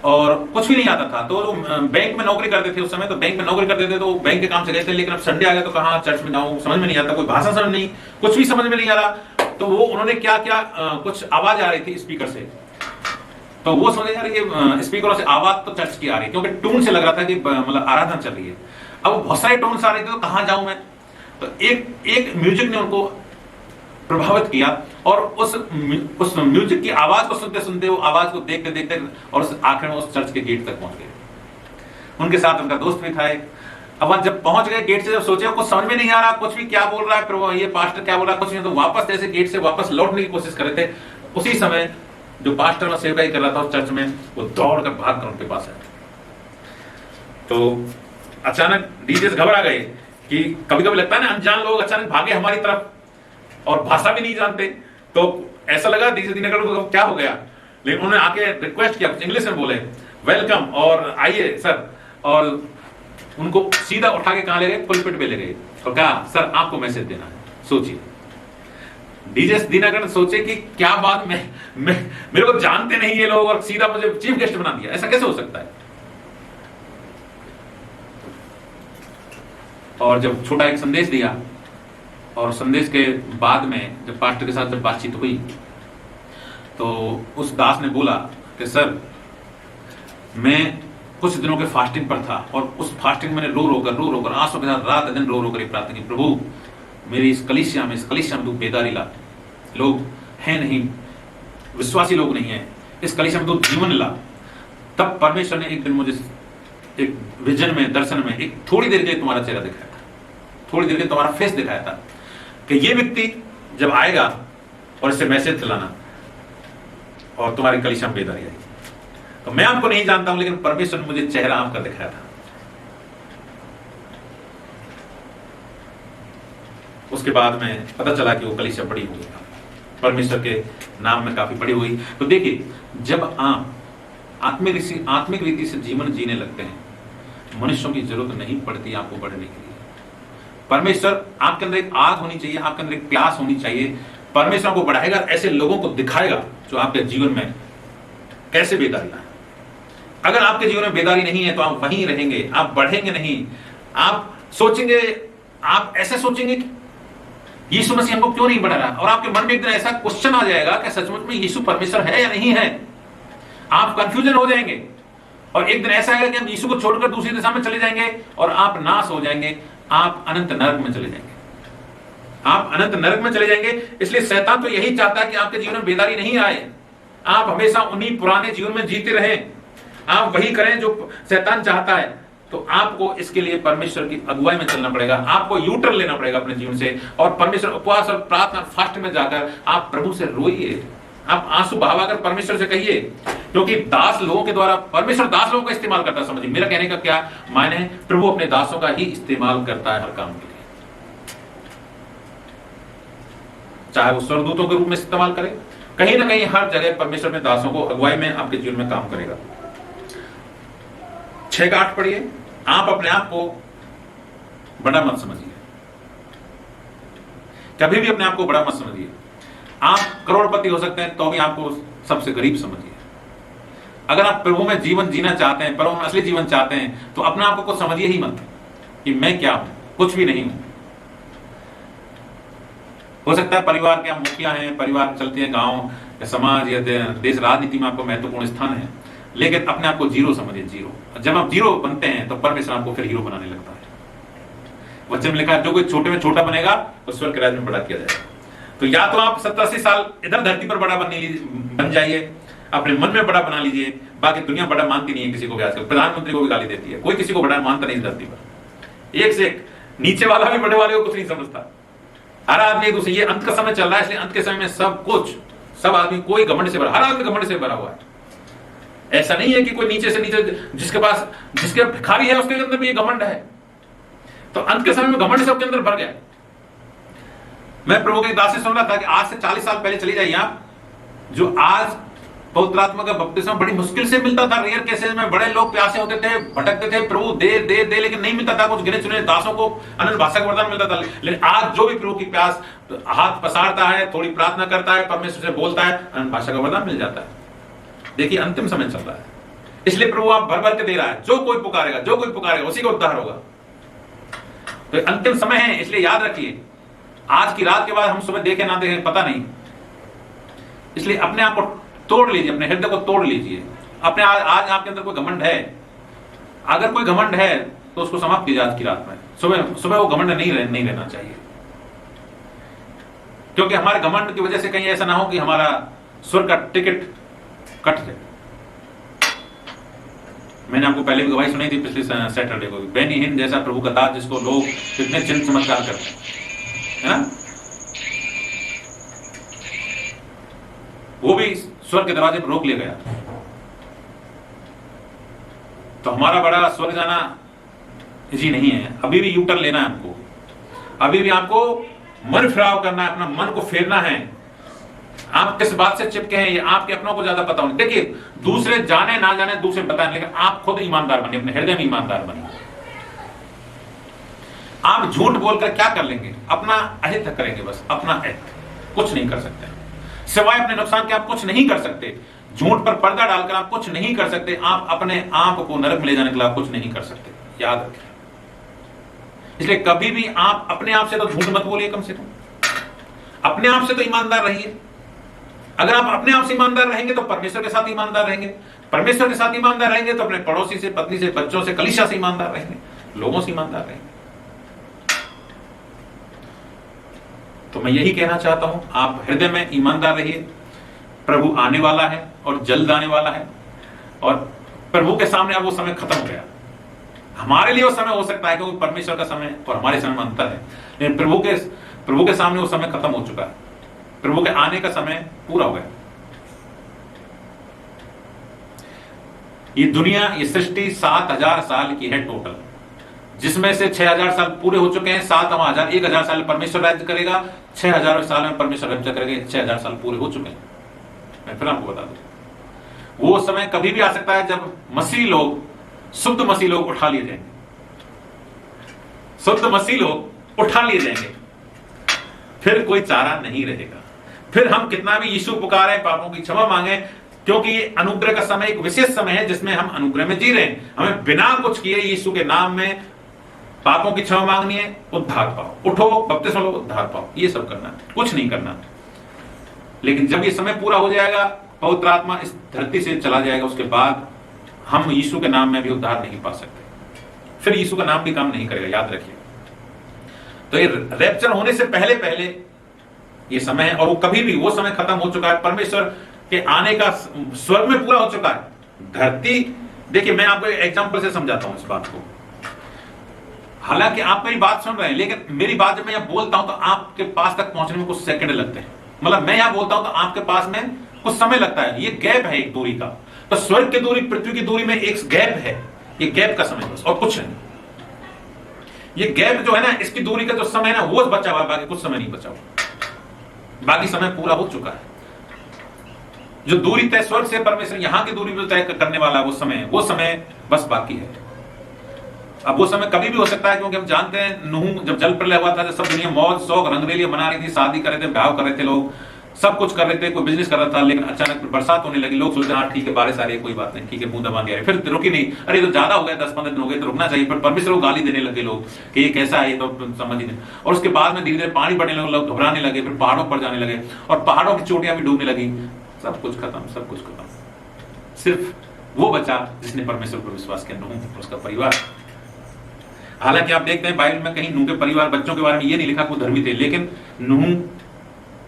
और कुछ भी नहीं आता था। तो बैंक में नौकरी करते थे उस समय, तो बैंक में नौकरी करते थे तो बैंक के काम से गए थे, लेकिन अब संडे आ गया तो कहाँ चर्च में जाऊं, समझ में नहीं आता, कोई भाषा समझ नहीं, कुछ भी समझ में नहीं आ रहा। तो वो उन्होंने क्या किया, कुछ आवाज आ रही थी स्पीकर से, तो वो समझ यार ये स्पीकरों से आवाज तो चर्च की आ रही, क्योंकि टून से लग रहा था कि मतलब आराधना चल रही है। अब बहुत सारे टोन्स आ रहे थे, तो कहां जाऊं मैं? तो एक म्यूजिक ने उनको प्रभावित किया, और उस म्यूजिक की आवाज को सुनते सुनते, वो आवाज को देखते देखते, और आखिर में उस चर्च के गेट तक पहुंच गए। उनके साथ उनका दोस्त भी था एक। अब जब पहुंच गए गेट से, जब सोचे कुछ समझ में नहीं आ रहा, कुछ भी क्या बोल रहा है प्रभु, ये पास्टर क्या बोल रहा है, कुछ नहीं, तो वापस जैसे गेट से वापस लौटने की कोशिश कर रहे थे, उसी समय जो पास्टर में सेवकाई कर रहा था उस चर्च में, वो दौड़कर भागकर उनके पास आया। तो अचानक डीजे घबरा गए कि कभी कभी लगता है ना, अनजान लोग अचानक भागे हमारी तरफ और भाषा भी नहीं जानते, तो ऐसा लगा डीजे दिनकर को क्या हो गया। लेकिन उन्होंने आके रिक्वेस्ट किया, इंग्लिश में बोले वेलकम और आइए सर, और उनको सीधा उठा के कहां ले गए, पुलपिट पे ले गए और कहा सर आपको मैसेज देना है। सोचिए, डीजे दिनकर सोचे कि क्या बात, मैं मेरे को जानते नहीं ये लोग और सीधा मुझे चीफ गेस्ट बना दिया, ऐसा कैसे हो सकता है। और जब छोटा एक संदेश दिया, और संदेश के बाद में जब पास्टर के साथ जब बातचीत हुई, तो उस दास ने बोला कि सर मैं कुछ दिनों के फास्टिंग पर था, और उस फास्टिंग में रो रोकर आंसू के साथ रात दिन रो रोकर प्रार्थना की, प्रभु मेरी इस कलीसिया में तू बेदारी ला, लोग हैं नहीं, विश्वासी लोग नहीं है, इस कलीसिया में तू जीवन ला। तब परमेश्वर ने एक दिन मुझे एक विजन में, दर्शन में, एक थोड़ी देर के लिए तुम्हारा चेहरा दिखाया था, थोड़ी देर के तुम्हारा फेस दिखाया था कि ये व्यक्ति जब आएगा और इससे मैसेज चलाना और तुम्हारी कलीसिया में बेदारी आएगी। तो मैं आपको नहीं जानता हूं, लेकिन परमेश्वर ने मुझे चेहरा आपका दिखाया था। उसके बाद में पता चला कि वो कलीसिया बड़ी हुई, परमेश्वर के नाम में काफी बड़ी हुई। तो देखिए, जब आप आत्मिक रीति से जीवन जीने लगते हैं, मनुष्यों की जरूरत नहीं पड़ती आपको बढ़ने के लिए। परमेश्वर आपके अंदर एक आग होनी चाहिए, आपके अंदर एक प्यास होनी चाहिए। परमेश्वर को बढ़ाएगा, ऐसे लोगों को दिखाएगा जो आपके जीवन में कैसे बेदारी है। अगर आपके जीवन में बेदारी नहीं है तो आप वहीं रहेंगे, आप बढ़ेंगे नहीं। आप सोचेंगे, आप ऐसे सोचेंगे कि यीशु मसीह हमको क्यों नहीं बढ़ा रहा, और आपके मन में एक दिन ऐसा क्वेश्चन आ जाएगा कि सचमुच में यीशु परमेश्वर है या नहीं है। आप कंफ्यूजन हो जाएंगे, और एक दिन ऐसा आएगा कि हम यीशु को छोड़कर दूसरी दिशा में चले जाएंगे और आप नाश हो जाएंगे, आप अनंत नरक में चले जाएंगे, आप अनंत नरक में चले जाएंगे। इसलिए शैतान तो यही चाहता है कि आपके जीवन में बेदारी नहीं आए, आप हमेशा उन्हीं पुराने जीवन में जीते रहें, आप वही करें जो शैतान चाहता है। तो आपको इसके लिए परमेश्वर की अगुवाई में चलना पड़ेगा, आपको यूटर्न लेना पड़ेगा अपने जीवन से, और परमेश्वर उपवास और प्रार्थना फास्ट में जाकर आप प्रभु से रोइए, आप आंसू बहाकर परमेश्वर से कहिए, क्योंकि दास लोगों के द्वारा परमेश्वर दास लोगों का इस्तेमाल करता है। समझिए मेरा कहने का क्या मायने है, प्रभु अपने दासों का ही इस्तेमाल करता है हर काम के लिए, चाहे वो स्वर्गदूतों के रूप में इस्तेमाल करे, कहीं ना कहीं हर जगह परमेश्वर अपने दासों को अगुवाई में आपके जीवन में काम करेगा। 6 का 8 पढ़िए। आप अपने आप को बड़ा मत समझिए, कभी भी अपने आप को बड़ा मत समझिए। आप करोड़पति हो सकते हैं तो भी आपको सबसे गरीब समझिए। अगर आप प्रभु में जीवन जीना चाहते हैं, प्रभु में असली जीवन चाहते हैं, तो अपने आप को समझिए ही मत कि मैं क्या हूं, कुछ भी नहीं हूं। हो सकता है परिवार के आप मुखिया हैं, परिवार चलती है, गांव या समाज या देश राजनीति में आपको महत्वपूर्ण स्थान है, लेकिन अपने आप को जीरो समझिए, जीरो। जब आप जीरो बनते हैं तो परमेश्वर आपको फिर हीरो बनाने लगता है। वचन में लिखा है जो कोई छोटे में छोटा बनेगा वो स्वर्ग के राज्य में बड़ा किया जाएगा। तो या तो आप 70-80 साल इधर धरती पर बड़ा बन जाइए, अपने मन में बड़ा बना लीजिए। बाकी दुनिया बड़ा मानती नहीं है किसी को भी, आजकल प्रधानमंत्री को भी गाली देती है, कोई किसी को बड़ा मानता नहीं धरती पर। एक से एक नीचे वाला भी बड़े वाले को कुछ नहीं समझता, हर आदमी एक दूसरे। ये अंत का समय चल रहा है, इसलिए अंत के समय में सब कुछ, सब आदमी कोई घमंड से भरा, हर आदमी घमंड से भरा हुआ है। ऐसा नहीं है कि कोई नीचे से नीचे, जिसके भिखारी है उसके अंदर भी ये घमंड है। तो अंत के समय में घमंड सबके अंदर भर गया। मैं प्रभु के दास से सुन रहा था कि आज से 40 साल पहले चली जाइए आप, जो आज पवित्र आत्मा का बपतिस्मा बड़ी मुश्किल से मिलता था, रेयर केसेस में बड़े लोग प्यासे होते थे, भटकते थे, प्रभु दे दे दे, लेकिन नहीं मिलता था। कुछ गिने चुने दासों को अनंत भाषा का वरदान मिलता था। लेकिन आज जो भी प्रभु की प्यास हाथ पसारता है, थोड़ी प्रार्थना करता है, परमेश्वर से बोलता है, अनंत भाषा का वरदान मिल जाता है। देखिए अंतिम समय चल रहा है, इसलिए प्रभु आप भर भर के दे रहा है। जो कोई पुकारेगा उसी का उद्धार होगा। तो अंतिम समय है, इसलिए याद रखिए, आज की रात के बाद हम सुबह देखें ना देखें पता नहीं। इसलिए अपने आप को तोड़ लीजिए, अपने हृदय को तोड़ लीजिए। अपने आज आपके अंदर कोई घमंड है, अगर कोई घमंड है तो उसको समाप्त कीजिए आज की रात में। सुबह वो घमंड नहीं रहना चाहिए, क्योंकि हमारे घमंड की वजह से कहीं ऐसा ना हो कि हमारा स्वर्ग का टिकट कट जाए। मैंने आपको पहले भी गवाही सुनाई थी पिछले सैटरडे को, बेनी हिन जैसा प्रभु का दास जिसको लोग कितने चिन्ह चमत्कार करते हैं, है ना, वो भी स्वर्ग के दरवाजे पर रोक लिया गया। तो हमारा बड़ा स्वर्ग जाना इजी नहीं है। अभी भी यूटर्न लेना है हमको, अभी भी आपको मन फिराव करना है, अपना मन को फेरना है। आप किस बात से चिपके हैं ये आपके अपनों को ज्यादा पता होना। देखिए दूसरे जाने ना जाने दूसरे बताएं, लेकिन आप खुद ईमानदार बनिए, अपने हृदय में ईमानदार बनिए। आप झूठ बोलकर क्या कर लेंगे, अपना अहित करेंगे, बस अपना अहित, कुछ नहीं कर सकते सिवाय अपने नुकसान के। आप कुछ नहीं कर सकते, झूठ पर पर्दा डालकर आप कुछ नहीं कर सकते। आप अपने आप को नरक में ले जाने के लिए कुछ नहीं कर सकते, याद रखिए। इसलिए कभी भी आप अपने आप से तो झूठ मत बोलिए, कम से कम अपने आप से तो ईमानदार रहिए। अगर आप अपने आप से ईमानदार रहेंगे तो परमेश्वर के साथ ईमानदार रहेंगे, परमेश्वर के साथ ईमानदार रहेंगे तो अपने पड़ोसी से, पत्नी से, बच्चों से, कलीसिया से ईमानदार रहेंगे, लोगों से ईमानदार रहेंगे। तो मैं यही कहना चाहता हूं, आप हृदय में ईमानदार रहिए। प्रभु आने वाला है और जल्द आने वाला है, और प्रभु के सामने अब वो समय खत्म हो गया। हमारे लिए वो समय हो सकता है क्योंकि परमेश्वर का समय और हमारे समय में अंतर है, लेकिन प्रभु के सामने वो समय खत्म हो चुका है। प्रभु के आने का समय पूरा हो गया। ये दुनिया, ये सृष्टि 7000 साल की है टोटल, जिसमें से 6000 साल पूरे हो चुके हैं। 1000 साल परमेश्वर राज्य करेगा, 6000 साल में परमेश्वर राज्य करेगा। 6000 साल पूरे हो चुके हैं। मैं फिर आपको बता दूं, वो समय कभी भी आ सकता है जब मसीह लोग, शुद्ध मसीह लोग उठा लिए जाएंगे, शुद्ध मसीह लोग उठा लिए जाएंगे। फिर कोई चारा नहीं रहेगा। फिर हम कितना भी यीशु पुकारें, पापों की क्षमा मांगे, क्योंकि ये अनुग्रह का समय एक विशेष समय है जिसमें हम अनुग्रह में जी रहे हैं। हमें बिना कुछ किए यीशु के नाम में पापों की क्षमा मांगनी है, उद्धार पाओ, उठो, बपतिस्मा लो, उद्धार पाओ, ये सब करना है, कुछ नहीं करना। लेकिन जब ये समय पूरा हो जाएगा, पवित्र आत्मा इस धरती से चला जाएगा, उसके बाद हम यीशु के नाम में भी उद्धार नहीं पा सकते, फिर यीशु का नाम भी काम नहीं करेगा, याद रखिए। तो ये रैप्चर होने से पहले पहले ये समय है, और वो कभी भी वो समय खत्म हो चुका है, परमेश्वर के आने का स्वर्ग में पूरा हो चुका है। धरती, देखिए मैं आपको एक एग्जांपल से समझाता हूं इस बात को। हालांकि आप मेरी बात सुन रहे हैं, लेकिन मेरी बात जब मैं यहां बोलता हूं तो आपके पास तक पहुंचने में कुछ सेकंड लगते हैं। मतलब मैं यहां बोलता हूं तो आपके पास में कुछ समय लगता है। ये गैप है एक दूरी का। तो स्वर्ग की दूरी पृथ्वी की दूरी में एक गैप है, ये गैप का समय बस, और कुछ नहीं। ये गैप जो है ना, इसकी दूरी का जो समय है ना, वो बचा हुआ, बाकी कुछ समय नहीं बचा हुआ, बाकी समय पूरा हो चुका है। जो दूरी तय स्वर्ग से परमेश्वर यहां की दूरी में तय करने वाला वो समय बस बाकी है। अब वो समय कभी भी हो सकता है, क्योंकि हम जानते हैं नूह जब जल प्रलय हुआ था, जब सब दुनिया मौज शौक रंगरेलियां मना रही थी, शादी कर रहे थे, ब्याह कर रहे थे, लोग सब कुछ कर रहे थे, कोई बिजनेस कर रहा था, लेकिन अचानक बरसात होने लगी। लोग सोचते हाँ ठीक है, बारिश आ रही है, कोई बात नहीं, ठीक है, बूंदा बांदी आ रही है, फिर रुकी नहीं, अरे तो ज्यादा हो गया, 10-15 दिन हो गए, तो रुकना चाहिए। फिर परमेश्वर को गाली देने लगे लोग कि ये कैसा है, ये तो समझ ही नहीं। और उसके बाद में धीरे धीरे पानी बढ़ने लगे, लोग घबराने लगे, फिर पहाड़ों पर जाने लगे, और पहाड़ों की चोटियां भी डूबने लगी। सब कुछ खत्म, सब कुछ खत्म। सिर्फ वो बचा जिसने परमेश्वर पर विश्वास किया, नूह और उसका परिवार। हालांकि आप देखते हैं बाइबल में कहीं नूह के परिवार बच्चों के बारे में ये नहीं लिखा कि वो धर्मी थे, लेकिन नूह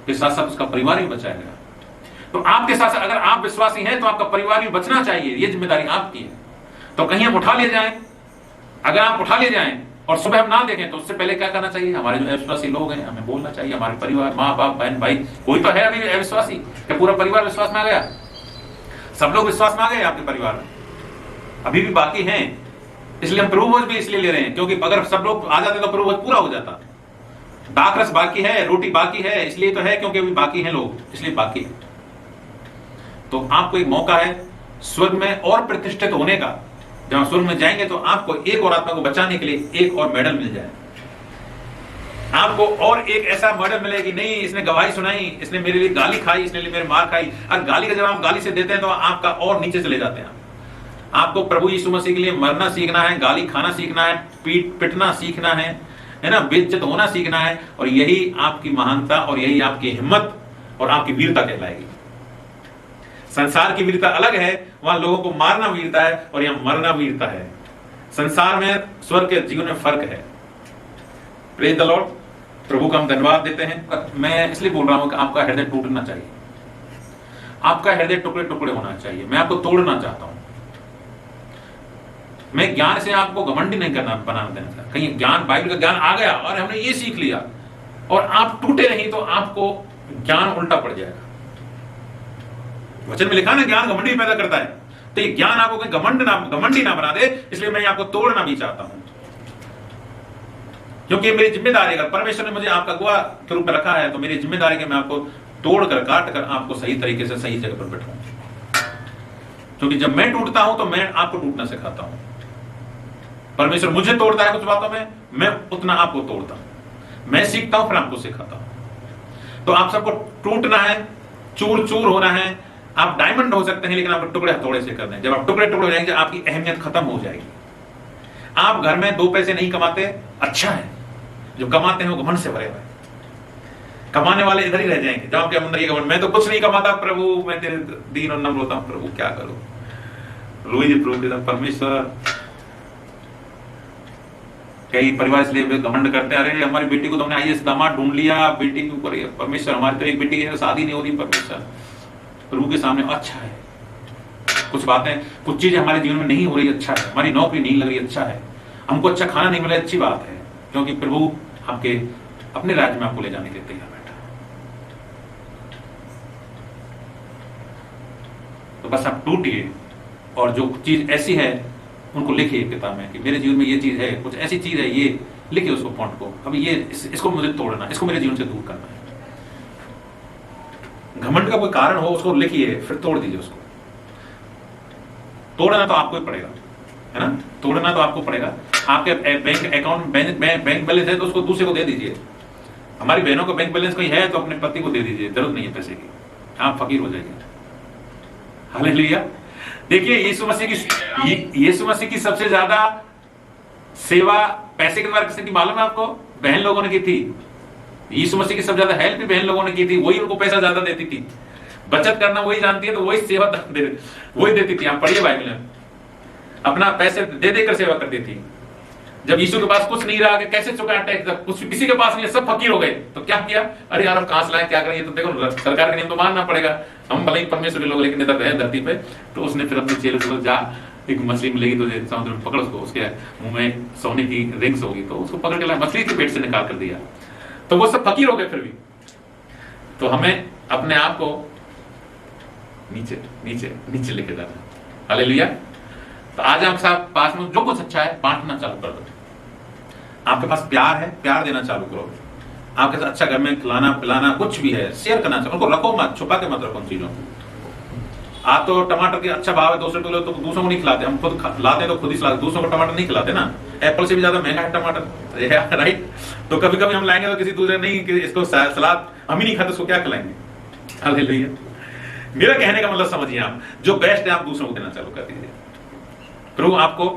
के साथ साथ उसका परिवार भी बचाया गया। तो आपके साथ साथ अगर आप विश्वासी हैं तो आपका परिवार भी बचना चाहिए, ये जिम्मेदारी आपकी है। तो कहीं हम उठा ले जाएं, अगर आप उठा ले जाएं और सुबह हम ना देखें, तो उससे पहले क्या करना चाहिए? हमारे जो अविश्वासी लोग हैं, हमें बोलना चाहिए, हमारे परिवार, माँ बाप, बहन भाई, कोई तो है अभी अविश्वासी, क्या पूरा परिवार विश्वास में आ गया? सब लोग विश्वास में आ गए आपके परिवार में? अभी भी बाकी हैं, इसलिए हम प्रभु भोज भी इसलिए ले रहे हैं, क्योंकि अगर सब लोग आ जाते तो प्रभु भोज पूरा हो जाता। दाखरस बाकी है, रोटी बाकी है, इसलिए तो है क्योंकि अभी बाकी हैं लोग, इसलिए बाकी है। तो आपको एक मौका है स्वर्ग में और प्रतिष्ठित होने का। जब स्वर्ग में जाएंगे तो आपको एक और आत्मा को बचाने के लिए एक और मेडल मिल जाए, आपको और एक ऐसा मेडल मिलेगी, नहीं इसने गवाही सुनाई, इसने मेरे लिए गाली खाई, इसने लिए मेरे मार खाई। और गाली का जब आप गाली से देते हैं तो आपका और नीचे चले जाते हैं। आपको प्रभु यीशु मसीह के लिए मरना सीखना है, गाली खाना सीखना है, पिटना सीखना है ना, बेइज्जत होना सीखना है, और यही आपकी महानता और यही आपकी हिम्मत और आपकी वीरता कहलाएगी। संसार की वीरता अलग है, वहां लोगों को मारना वीरता है और यहां मरना वीरता है। संसार में स्वर्ग के जीवन में फर्क है। Praise the Lord. प्रभु का हम धन्यवाद देते हैं। मैं इसलिए बोल रहा हूं कि आपका हृदय टूटना चाहिए, आपका हृदय टुकड़े टुकड़े होना चाहिए। मैं आपको तोड़ना चाहता हूं। मैं ज्ञान से आपको घमंडी नहीं करना, बनाना देना चाहता। कहीं ज्ञान, बाइबल का ज्ञान आ गया और हमने ये सीख लिया और आप टूटे नहीं, तो आपको ज्ञान उल्टा पड़ जाएगा। वचन में लिखा ना, ज्ञान घमंडी पैदा करता है। तो ये ज्ञान आपको घमंडी ना बना दे, इसलिए मैं आपको तोड़ना भी चाहता हूं, क्योंकि मेरी जिम्मेदारी, अगर परमेश्वर ने मुझे आपका गवाह के रूप में रखा है, तो मेरी जिम्मेदारी है कि मैं आपको तोड़कर, काट कर आपको सही तरीके से सही जगह पर बैठाऊं। क्योंकि जब मैं टूटता हूं तो मैं आपको टूटना सिखाता हूं। परमेश्वर मुझे तोड़ता है कुछ बातों में, मैं उतना आपको तोड़ता हूं। मैं सीखता हूं, फिर आपको सिखाता हूं। तो आप सबको टूटना है, चूर चूर होना है। आप डायमंड हो सकते हैं, लेकिन आप टुकड़े हथौड़े से कर दें। जब आप टुकड़े टुकड़े हो जाएंगे, आपकी अहमियत खत्म हो जाएगी। आप घर में 2 पैसे नहीं कमाते, अच्छा है। जो कमाते हैं वो घमंड से भरे हुए, कमाने वाले इधर ही रह जाएंगे। जब आपके अंदर ये घमंड, मैं तो कुछ नहीं कमाता प्रभु, मैं तेरे दीन और नम्र होता हूं प्रभु, क्या करूं, रोइए प्रभु परमेश्वर। कई परिवार इसलिए घमंड करते हैं, अरे हमारी बेटी को तुमने आईएएस दामाद ढूंढ लिया, बेटी के ऊपर परमेश्वर, हमारी तो एक बेटी की शादी नहीं हो रही परमेश्वर। प्रभु के सामने अच्छा है, कुछ बातें, कुछ चीजें हमारे जीवन में नहीं हो रही, अच्छा है। हमारी नौकरी नहीं लग रही, अच्छा है। हमको अच्छा खाना नहीं मिला, अच्छी बात है, क्योंकि प्रभु आपके अपने राज्य में आपको ले जाने के लिए तैयार बैठा। तो बस आप टूटिए और जो चीज ऐसी है उनको लिखिए किताब में कि मेरे जीवन में ये चीज है, कुछ ऐसी चीज है, ये लिखिए उसको पॉइंट को, अभी ये इसको मुझे तोड़ना, इसको मेरे जीवन से दूर करना है। घमंड का कोई कारण हो उसको लिखिए, फिर तोड़ दीजिए उसको। तोड़ना तो आपको ही पड़ेगा, है ना, तोड़ना तो आपको पड़ेगा। आपके बैंक अकाउंट बैंक बैलेंस है तो उसको दूसरे को दे दीजिए। हमारी बहनों का बैंक बैलेंस कोई है तो अपने पति को दे दीजिए, जरूरत नहीं है पैसे की, आप फकीर हो जाएंगे। हालेलुया। देखिए यीशु मसीह की सबसे ज्यादा सेवा पैसे के द्वारा किसने की मालूम है आपको? बहन लोगों ने की थी। यीशु मसीह की सबसे ज्यादा हेल्प भी बहन लोगों ने की थी, वही उनको पैसा ज्यादा देती थी। बचत करना वही जानती है, तो वही सेवा वही देती थी। आप पढ़िए बाइबल में, अपना पैसे दे देकर सेवा करती थी। जब यीशु के पास कुछ नहीं रहा कि कैसे चुकाएं टैक्स, कुछ किसी के पास नहीं है, सब फकीर हो गए, तो क्या किया, अरे यार अब कहां से लाएं, क्या करें, ये तो देखो सरकार का नियम तो मानना पड़ेगा, हम भले ही परमेश्वर के लोग लेकिन नेता है धरती पे। तो उसने फिर अपने चेले को, जा एक मछली मिलेगी तो समुद्र में पकड़ उसको, उसके मुंह में सोने की रिंग्स होगी, तो उसको पकड़ के लाया, मछली के पेट से निकाल कर दिया, तो वो सब फकीर हो गए फिर भी। तो हमें अपने आप को नीचे नीचे नीचे लेके जाना। हालेलुया। तो आज आप साहब पास में जो कुछ अच्छा है बांटना चालू कर दो। आपके पास प्यार है, प्यार देना चालू करो। आपके साथ अच्छा घर में खिलाना पिलाना कुछ भी है, शेयर करना चाहिए, उनको रखो मत, छुपा के मत रखो उन चीजों को। आप तो टमाटर के अच्छा भाव है 200 किलो, तो दूसरों को नहीं खिलाते, हम खुद लाते हैं तो खुद ही खिलाते, दूसरों को टमाटर नहीं खिलाते ना, एप्पल से भी ज्यादा महंगा है टमाटर, राइट। तो कभी कभी हम लाएंगे तो किसी दूसरे नहीं कि इसको सलाद हम ही नहीं खाते, उसको क्या खिलाएंगे। हालेलुया। मेरा कहने का मतलब समझिए, आप जो बेस्ट है आप दूसरों को देना चालू कर दीजिए, प्रभु आपको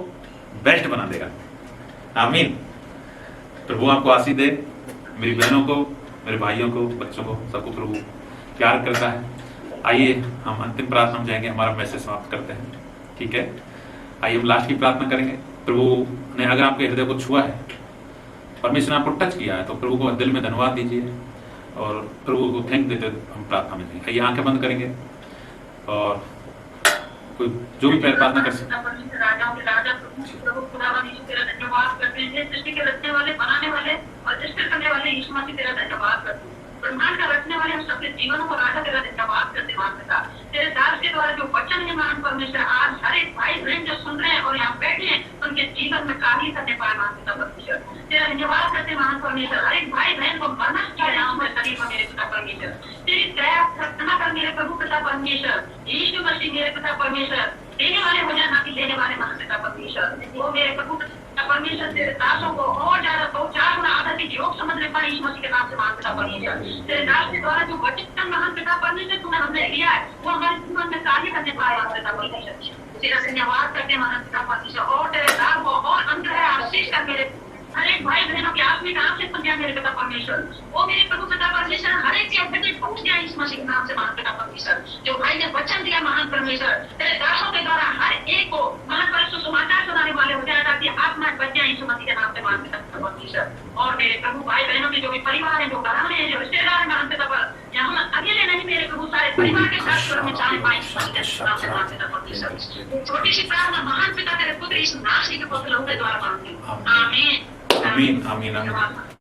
बेस्ट बना देगा। आमीन। प्रभु आपको आशीष दे। मेरी बहनों को, मेरे भाइयों को, बच्चों को, सबको प्रभु प्यार करता है। आइए हम अंतिम प्रार्थना में जाएंगे, हमारा मैसेज समाप्त करते हैं, ठीक है। आइए हम लास्ट की प्रार्थना करेंगे। प्रभु ने अगर आपके हृदय को छुआ है, परमेश्वर ने आपको टच किया है, तो प्रभु को दिल में धन्यवाद दीजिए और प्रभु को थैंक देते हम प्रार्थना में जाएंगे। आइए आंखें बंद करेंगे और कोई जो भी प्रार्थना कर सकते। राजाओं के राजा प्रभु खुदावन यीशु तेरा धन्यवाद करते हैं, सृष्टि के रचने वाले, बनाने वाले और सृष्टि करने वाले यीशु मसीह तेरा धन्यवाद करते हैं। ब्रह्मांड का रचने वाले हम सबके जीवनों को राजा तेरा धन्यवाद करते हैं। तेरे दास के द्वारा जो वचन है महान परमेश्वर, आज हर एक भाई बहन जो सुन रहे हैं और यहाँ बैठे हैं, उनके जीवन में कार्य करने पाए महान पिता परमेश्वर, तेरा धन्यवाद करते महान परमेश्वर। हर एक भाई बहन को मरना यहाँ पर शरीर में मेरे पिता परमेश्वर, तेरी दया प्रार्थना कर मेरे प्रभु पिता परमेश्वर, यीशु मसीह मेरे पिता परमेश्वर, देने वाले हो जाना कि लेने वाले महान पिता परमेश्वर, वो मेरे प्रभु परमेश्वर तेरे दासों को और ज्यादा 4 गुना अधिक योग समझने पाए यीशु मसीह के नाम से महान पिता परमेश्वर। तेरे दास के द्वारा जो वचन महान पिता परमेश्वर तूने हमने लिया है, वो हमारे जीवन में कार्य करने पाए महान पिता परमेश्वर। तेरा धन्यवाद करते महान पिता परमेश्वर और तेरे दास को और अनुग्रह आशीष कर मेरे हर एक भाई बहनों की आत्मिक आंख से खुल गया मेरे पिता परमेश्वर। वो मेरे प्रभु पिता परमेश्वर हर एक के हृदय पहुंच गया इस मसीह के नाम से महान पिता परमेश्वर। जो भाई ने वचन दिया महान परमेश्वर, तेरे दासों के द्वारा हर एक को महान परमेश्वर समाचार सुनाने वाले हो जाए ताकि आत्मा बच जाए यीशु मसीह के नाम से महान पिता परमेश्वर। और मेरे प्रभु भाई बहनों के जो भी परिवार है, जो घराने हैं, जो रिश्तेदार है महान पिता पर, या हम अकेले नहीं मेरे प्रभु सारे परिवार के साथ स्वर्ग में जाने पाए यीशु मसीह के नाम से महान पिता परमेश्वर। छोटी सी प्रार्थना महान पिता तेरे पुत्र यीशु नासरी के पुत्र लहू के द्वारा मांगती हूं। आमीन। आमीन आमीन आमीन।